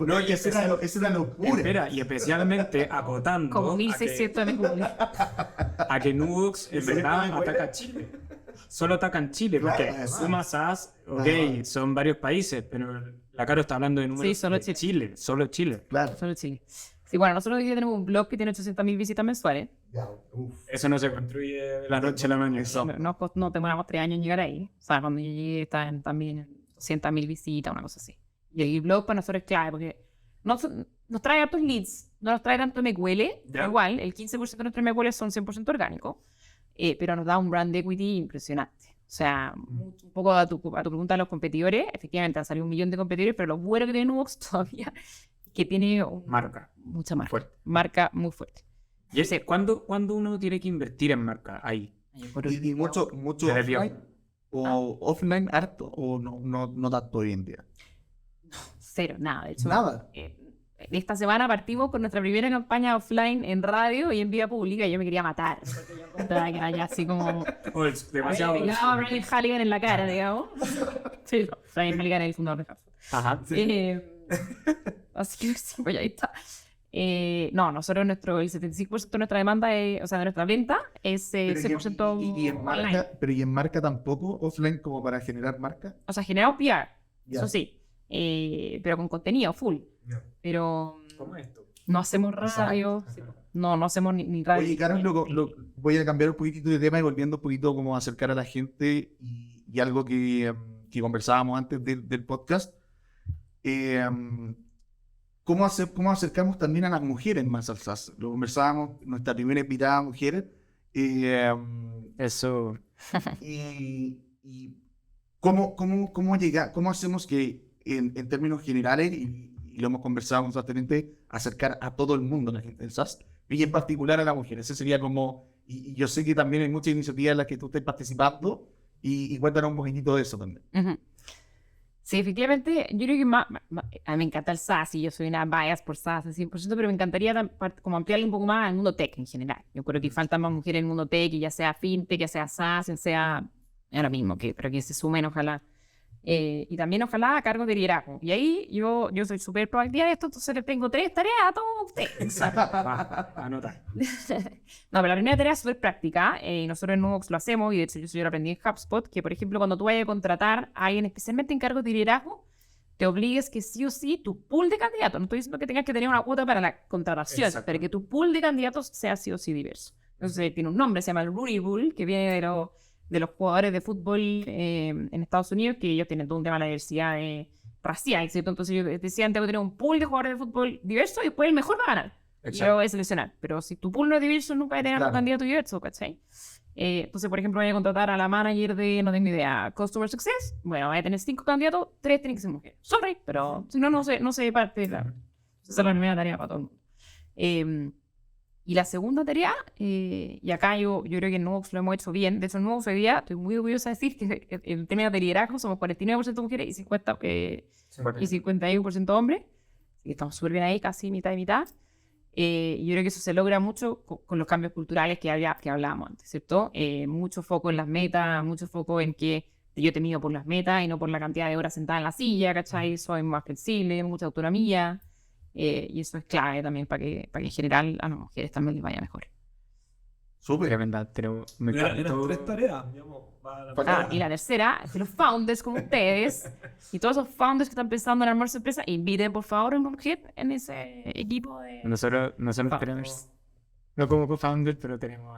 no, que esa es una locura.
Espera, y especialmente acotando
Como 1.600 de Google.
a que Nubox en verdad ataca a Chile. Solo atacan Chile, porque
Además.
Suma SaaS, ok,
Además.
son varios países, pero la Caro está hablando de números
Sí, solo
de Chile, solo Chile.
Claro.
Solo Chile. Sí, bueno, nosotros hoy día tenemos un blog que tiene 800.000 visitas mensuales.
Ya, uf.
Eso no se construye de la noche a la mañana.
No demoramos 3 años en llegar ahí. O sea, cuando yo llegué estaban también 200.000 visitas, una cosa así. Y el blog para nosotros es clave porque nos trae hartos leads, no nos trae tanto MQL,
Ya.
igual, el 15% de nuestros MQL son 100% orgánicos, pero nos da un brand equity impresionante. O sea, un poco a tu pregunta de los competidores, efectivamente han salido 1 millón de competidores, pero lo bueno que tiene Nubox todavía es que tiene
Marca.
mucha marca.
Fuerte.
Marca muy fuerte.
¿Y ese, ¿cuándo uno tiene que invertir en marca? Ahí.
Y mucho
Se desvió.
offline, o offline harto, o no tanto hoy en día.
Cero, nada. De hecho,
Nada.
Esta semana partimos con nuestra primera campaña offline en radio y en vía pública. Y yo me quería matar. Porque yo encontraba que era ya así como...
Oh, es demasiado.
Pegado a Brian Halligan en la cara, digamos. Sí, no, Brian Halligan es el fundador de HubSpot.
Ajá.
Así que sí, pues ahí está. No, nosotros el 75% de nuestra demanda, o sea, de nuestra venta es 100%
y en
online.
marca, pero y en marca tampoco, offline como para generar marca.
O sea, generamos PR,
Ya.
eso sí, pero con contenido full.
Ya.
Pero
¿Cómo es esto?
no hacemos radio, no hacemos ni radio.
Oye, Carol, voy a cambiar un poquitito de tema y volviendo un poquito como a acercar a la gente y algo que conversábamos antes del podcast. ¿Cómo acercamos también a las mujeres más al SaaS? Lo conversábamos, nuestra primera invitada mujer.
Eso.
Y cómo hacemos que en términos generales, y lo hemos conversado constantemente, acercar a todo el mundo a la gente del SaaS, y en particular a la mujer. Ese sería como, y yo sé que también hay muchas iniciativas en las que tú estás participando, y cuéntanos un poquitito de eso también.
Ujú. Sí, efectivamente, yo creo que a mí me encanta el SaaS y yo soy una bias por SaaS al 100%, pero me encantaría como ampliarlo un poco más al mundo tech en general. Yo creo que faltan más mujeres en el mundo tech, y ya sea fintech, ya sea SaaS, ya sea ahora mismo, pero que se sumen, ojalá. Y también, ojalá, a cargo de liderazgo. Y ahí yo soy súper proactiva de esto, entonces le tengo 3 tareas a todos ustedes.
Anota.
No, pero la primera tarea es súper práctica, y nosotros en Nubox lo hacemos, y de hecho yo lo aprendí en HubSpot, que por ejemplo cuando tú vayas a contratar a alguien especialmente en cargos de liderazgo, te obligues que sí o sí tu pool de candidatos, no estoy diciendo que tengas que tener una cuota para la contratación,
Exacto.
pero que tu pool de candidatos sea sí o sí diverso. Entonces tiene un nombre, se llama el Rooney Rule, que viene de los jugadores de fútbol en Estados Unidos, que ellos tienen todo un tema de la diversidad racial, ¿cierto? Entonces yo decía antes, tengo que tener un pool de jugadores de fútbol diverso y después el mejor va a ganar. Y yo voy a seleccionar. Pero si tu pool no es diverso, nunca vas a tener
Claro.
un candidato diverso, ¿cachai? Entonces, por ejemplo, voy a contratar a la manager de, no tengo idea, Customer Success. Bueno, voy a tener 5 candidatos, 3 tienen que ser mujeres. Sorry, pero si no, no se parte de la... Esa es la primera tarea para todo el mundo. Y la segunda tarea, y acá yo creo que en Nubox lo hemos hecho bien. De hecho, en Nubox hoy día estoy muy orgullosa de decir que en términos de liderazgo somos 49% mujeres y 51% hombres. Así que estamos súper bien ahí, casi mitad y mitad. Yo creo que eso se logra mucho con los cambios culturales que hablábamos antes, ¿cierto? Mucho foco en las metas, mucho foco en que yo te mido por las metas y no por la cantidad de horas sentada en la silla, ¿cachai? Soy más flexible, mucha autonomía. Y eso es clave también para que en general a las mujeres también les vaya mejor.
Súper.
Tremenda, me
Eran
encantó.
3 tareas, digamos.
Y la tercera es que los founders como ustedes y todos esos founders que están pensando en armar su empresa, inviten por favor a una mujer en ese equipo de...
Nosotros tenemos, no como co-founder, pero tenemos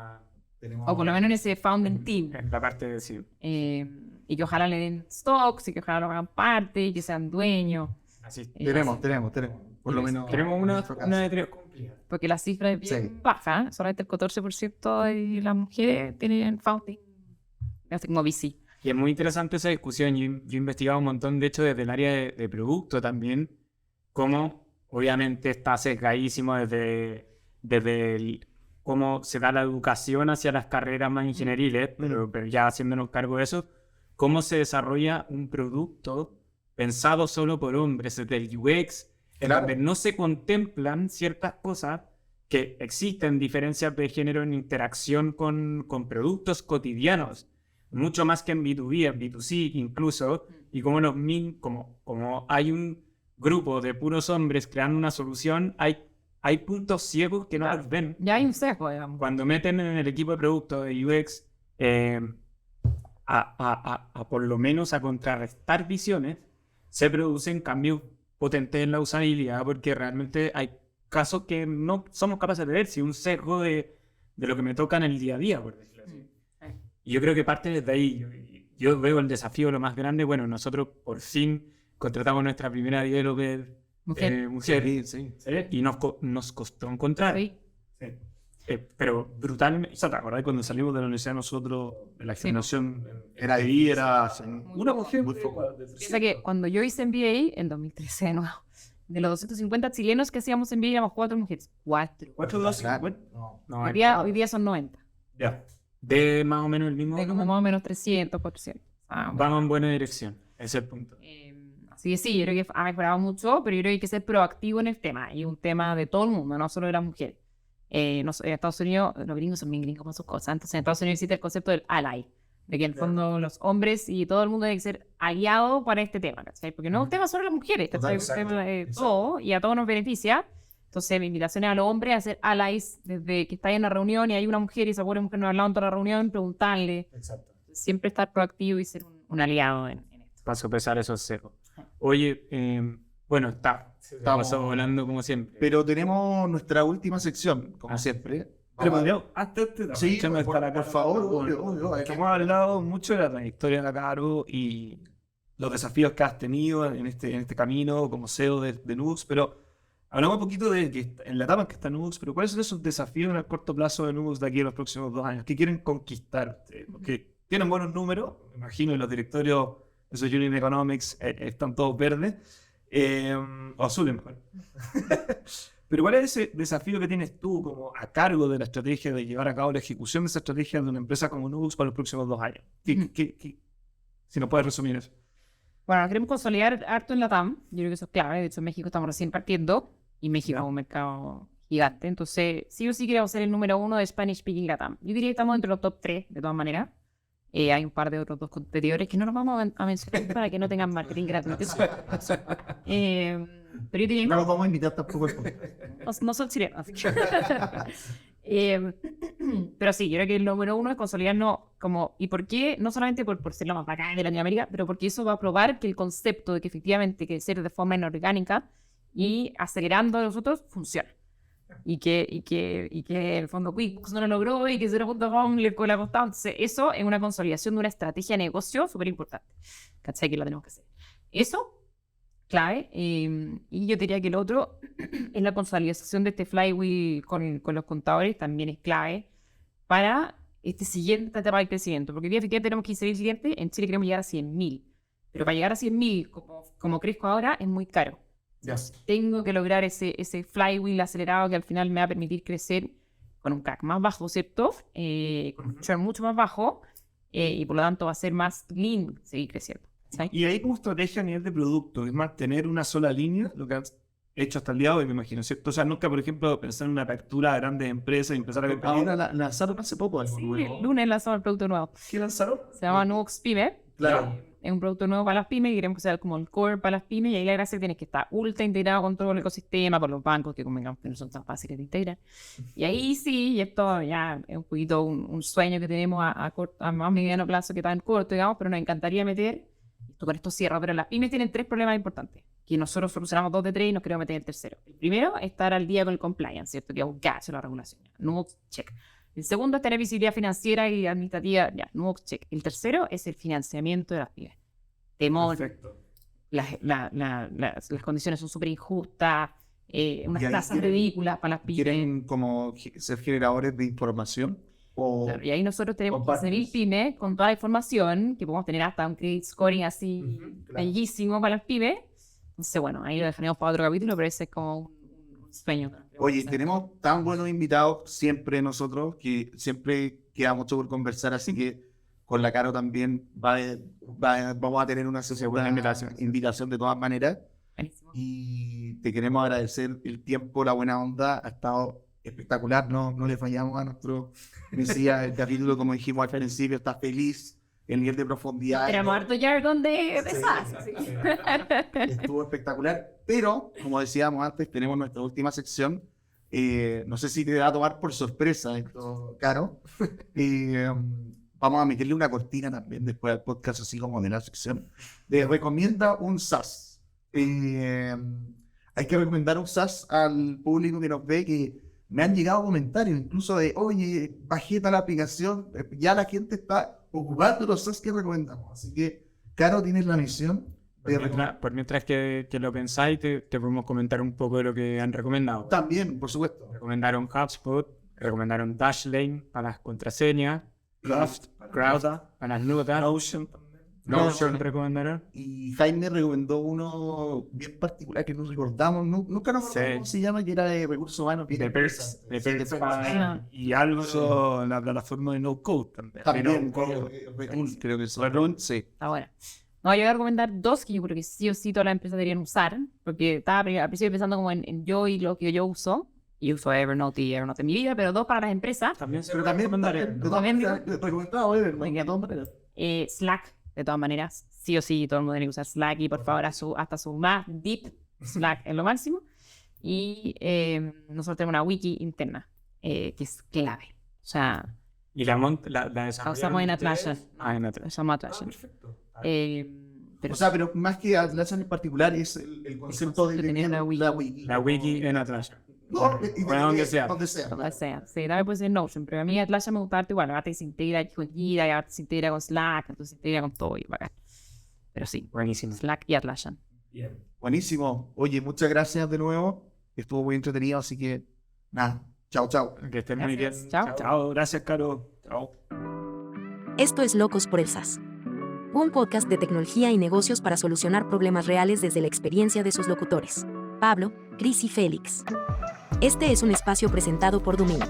O por lo menos en ese founding team.
la parte de sí.
Y que ojalá le den stocks y que ojalá lo hagan parte y que sean dueños.
Así.
Tenemos. Por lo menos.
Tenemos
en nuestro
una
caso.
de 3 cumplidas.
Porque la cifra es bien
Sí.
baja. Solamente el 14% de las mujeres tienen founding. Así como VC.
Y es muy interesante esa discusión. Yo he investigado un montón, de hecho, desde el área de producto también, cómo obviamente está sesgadísimo desde cómo se da la educación hacia las carreras más ingenieriles, pero ya haciéndonos cargo de eso, cómo se desarrolla un producto pensado solo por hombres, desde el UX, en
Claro.
donde no se contemplan ciertas cosas que existen diferencias de género en interacción con productos cotidianos, mucho más que en B2B, en B2C incluso, y como hay un grupo de puros hombres creando una solución, hay puntos ciegos que no los ven.
Ya hay un sesgo, digamos.
Cuando meten en el equipo de producto de UX a por lo menos a contrarrestar visiones, se producen cambios potentes en la usabilidad porque realmente hay casos que no somos capaces de ver, si un sesgo de lo que me toca en el día a día, por decirlo así. Y yo creo que parte desde ahí. Yo veo el desafío lo más grande. Bueno, nosotros por fin contratamos nuestra primera developer
Mujer.
mujer, sí. Y nos costó encontrar.
Sí.
Pero brutalmente. ¿Te acordás cuando salimos de la universidad nosotros, de la generación
Era ahí, era.
Una mujer
Muy foco.
Piensa que cuando yo hice MBA, en 2013 de nuevo, de los 250 chilenos que hacíamos MBA éramos 4 mujeres. 4.
4 2
Claro.
No,
Hoy día son 90.
Ya.
de más o menos el mismo.
De como más o menos 300, 400.
Vamos en buena dirección. Ese es el punto.
Así que sí, yo creo que ha mejorado mucho, pero yo creo que hay que ser proactivo en el tema. Y un tema de todo el mundo, no solo de las mujeres. En Estados Unidos, los gringos son bien gringos con sus cosas. Entonces en Estados Unidos existe el concepto del ally. De que en el fondo los hombres y todo el mundo debe ser aliado para este tema, ¿cachai? Porque no es un tema solo de las mujeres, ¿cachai? Es un tema de todo y a todos nos beneficia. Entonces mi invitación es a los hombres a ser allies desde que estáis en una reunión y hay una mujer y esa buena mujer nos ha hablado en toda la reunión, preguntarle.
Exacto.
Siempre estar proactivo y ser un aliado en esto.
Para sopesar esos cerros. Oye, bueno, estamos volando como siempre.
Pero tenemos nuestra última sección, como siempre.
Pero
Vamos a-
podríamos, antes de
Sí,
echarme
por
esta la
favor,
cara,
obvio.
que hemos hablado mucho de la trayectoria de la Caro y los desafíos que has tenido en este camino como CEO de Nux, pero hablamos un poquito de que en la etapa en que está Nux, pero ¿cuáles son esos desafíos en el corto plazo de Nux de aquí a los próximos 2 años? ¿Qué quieren conquistar ustedes? Porque tienen buenos números, me imagino, en los directorios, esos Unit Economics están todos verdes, o azules mejor. Pero ¿cuál es ese desafío que tienes tú como a cargo de la estrategia, de llevar a cabo la ejecución de esa estrategia de una empresa como Nux para los próximos 2 años? Si nos puedes resumir eso.
Bueno, queremos consolidar harto en la TAM. Yo creo que eso es clave. De hecho, en México estamos recién partiendo y México es un mercado gigante. Entonces, sí o sí queremos ser el número 1 de Spanish Speaking LATAM. Yo diría que estamos entre los top 3, de todas maneras. Hay un par de otros 2 competidores que no los vamos a mencionar para que no tengan marketing gratuito. Pero yo diría que
No los vamos a invitar tampoco.
no son chilenos. Así que pero sí, yo creo que el número 1 es consolidarnos como... ¿Y por qué? No solamente por ser la más bacana de Latinoamérica, pero porque eso va a probar que el concepto de que efectivamente crecer de forma inorgánica y acelerando a nosotros funciona. Y que en el fondo QuickBooks no lo logró y que 0.com le ha costado. Entonces, eso es una consolidación de una estrategia de negocio súper importante. ¿Cachai? Que la tenemos que hacer. Eso, clave. Y yo diría que el otro es la consolidación de este flywheel con los contadores, también es clave para este siguiente etapa de crecimiento. Porque hoy día efectivamente tenemos 15.000 clientes, en Chile queremos llegar a 100.000. Pero para llegar a 100.000, como crezco ahora, es muy caro. Tengo que lograr ese flywheel acelerado que al final me va a permitir crecer con un CAC más bajo, ¿cierto? Con un churn mucho más bajo y por lo tanto va a ser más lean seguir creciendo. ¿Sabes?
Y ahí como estrategia a nivel de producto, es mantener una sola línea, lo que hecho hasta el día de hoy, me imagino, ¿cierto? O sea, nunca, por ejemplo, pensar en una apertura de grandes empresas y empezar a ver...
Ahora lanzaron hace poco algo
Sí,
nuevo.
el lunes lanzamos el producto nuevo.
¿Qué lanzaron?
Se llama Nuvox Pyme.
Claro.
Es un producto nuevo para las pymes y queremos que sea como el core para las pymes. Y ahí la gracia es que tienes que estar ultra integrado con todo el ecosistema, con los bancos que convengamos que no son tan fáciles de integrar. Y ahí sí, y esto ya es un poquito un sueño que tenemos a más mediano plazo que tan corto, digamos, pero nos encantaría meter, esto con esto cierro, pero las pymes tienen 3 problemas importantes, que nosotros solucionamos 2 de 3 y nos queremos meter el tercero. El primero es estar al día con el compliance, ¿cierto? Que es un gacho la regulación. No, check. El segundo es tener visibilidad financiera y administrativa, ya, no check. El tercero es el financiamiento de las pymes. Temor,
Perfecto.
las condiciones son súper injustas, unas
Y ahí
tasas
quieren-
ridículas para las pymes.
¿Quieren como ser generadores de información? O...
Claro, y ahí nosotros tenemos
compartes.
15.000 pymes con toda la información, que podemos tener hasta un credit scoring así
claro.
bellísimo para las pymes. Entonces, bueno, ahí lo dejaremos para otro capítulo, pero ese es como un sueño.
Oye, tenemos tan buenos invitados siempre nosotros que siempre queda mucho por conversar, así que con la Caro también vamos a tener una segunda invitación de todas maneras.
Buenísimo.
Y te queremos agradecer el tiempo, la buena onda, ha estado espectacular, no le fallamos a nuestro Mesías, el capítulo como dijimos al principio está feliz, el nivel de profundidad
Tenemos harto jargon de
Sí.
SaaS. así que-
estuvo espectacular, pero como decíamos antes, tenemos nuestra última sección, no sé si te va a tomar por sorpresa esto, Caro, vamos a meterle una cortina también después al podcast, así como de la sección, de recomienda un SaaS. Hay que recomendar un SaaS al público que nos ve, que me han llegado comentarios incluso de, oye, bajé tal aplicación, ya la gente está ocupando los SaaS que recomendamos. Así que, Caro, tienes la misión de recomendar.
Por mientras que lo pensáis, te podemos comentar un poco de lo que han recomendado.
También, por supuesto.
Recomendaron HubSpot, recomendaron Dashlane para las contraseñas,
Craft.
Craft para las notas,
Notion.
Notion recomendaron.
Y Jaime recomendó uno bien particular que no recordamos, nunca nos acordamos
Sí.
cómo se llama, que era de recursos humanos. bien
De Perks,
interesante.
de
Sí,
Perks
de
Ah.
Y algo, la plataforma de No Code también.
También,
Creo que es sí.
Está buena. No, yo voy a recomendar 2 que yo creo que sí o sí todas las empresas deberían usar, porque estaba al principio pensando como en yo y lo que yo uso, y uso Evernote y Evernote en mi vida, pero 2 para las empresas.
También se
Pero también,
recomendaría.
de todas
También
maneras, recomendado,
Muy bien.
de todas maneras.
Slack, de todas maneras, sí o sí, todo el mundo tiene que usar Slack y por favor hasta su más deep Slack en lo máximo. Y nosotros tenemos una wiki interna que es clave. O sea,
Y la desarrollaron
la usamos en
ustedes.
Atlassian.
Ah, en Atlassian.
Usamos Atlassian.
Perfecto.
Pero
O sea, pero más que Atlassian en particular es el concepto de
tenía la wiki.
La wiki en Atlassian.
No,
Bueno, donde sea.
Donde sea.
donde sea. Sí, también puede ser Notion, pero a mí Atlassian me gusta harto igual. Aparte se integra con Jira, y aparte se integra con Slack, entonces se integra con todo y bacán. Pero sí,
Buenísimo.
Slack y Atlassian.
Bien.
Buenísimo. Oye, muchas gracias de nuevo. Estuvo muy entretenido, así que nada. Chao, chao.
Que estén muy bien.
Gracias. Chao.
Chao, gracias, Caro. Chao.
Esto es Locos por el SaaS. Un podcast de tecnología y negocios para solucionar problemas reales desde la experiencia de sus locutores. Pablo, Cris y Félix. Este es un espacio presentado por Dumint.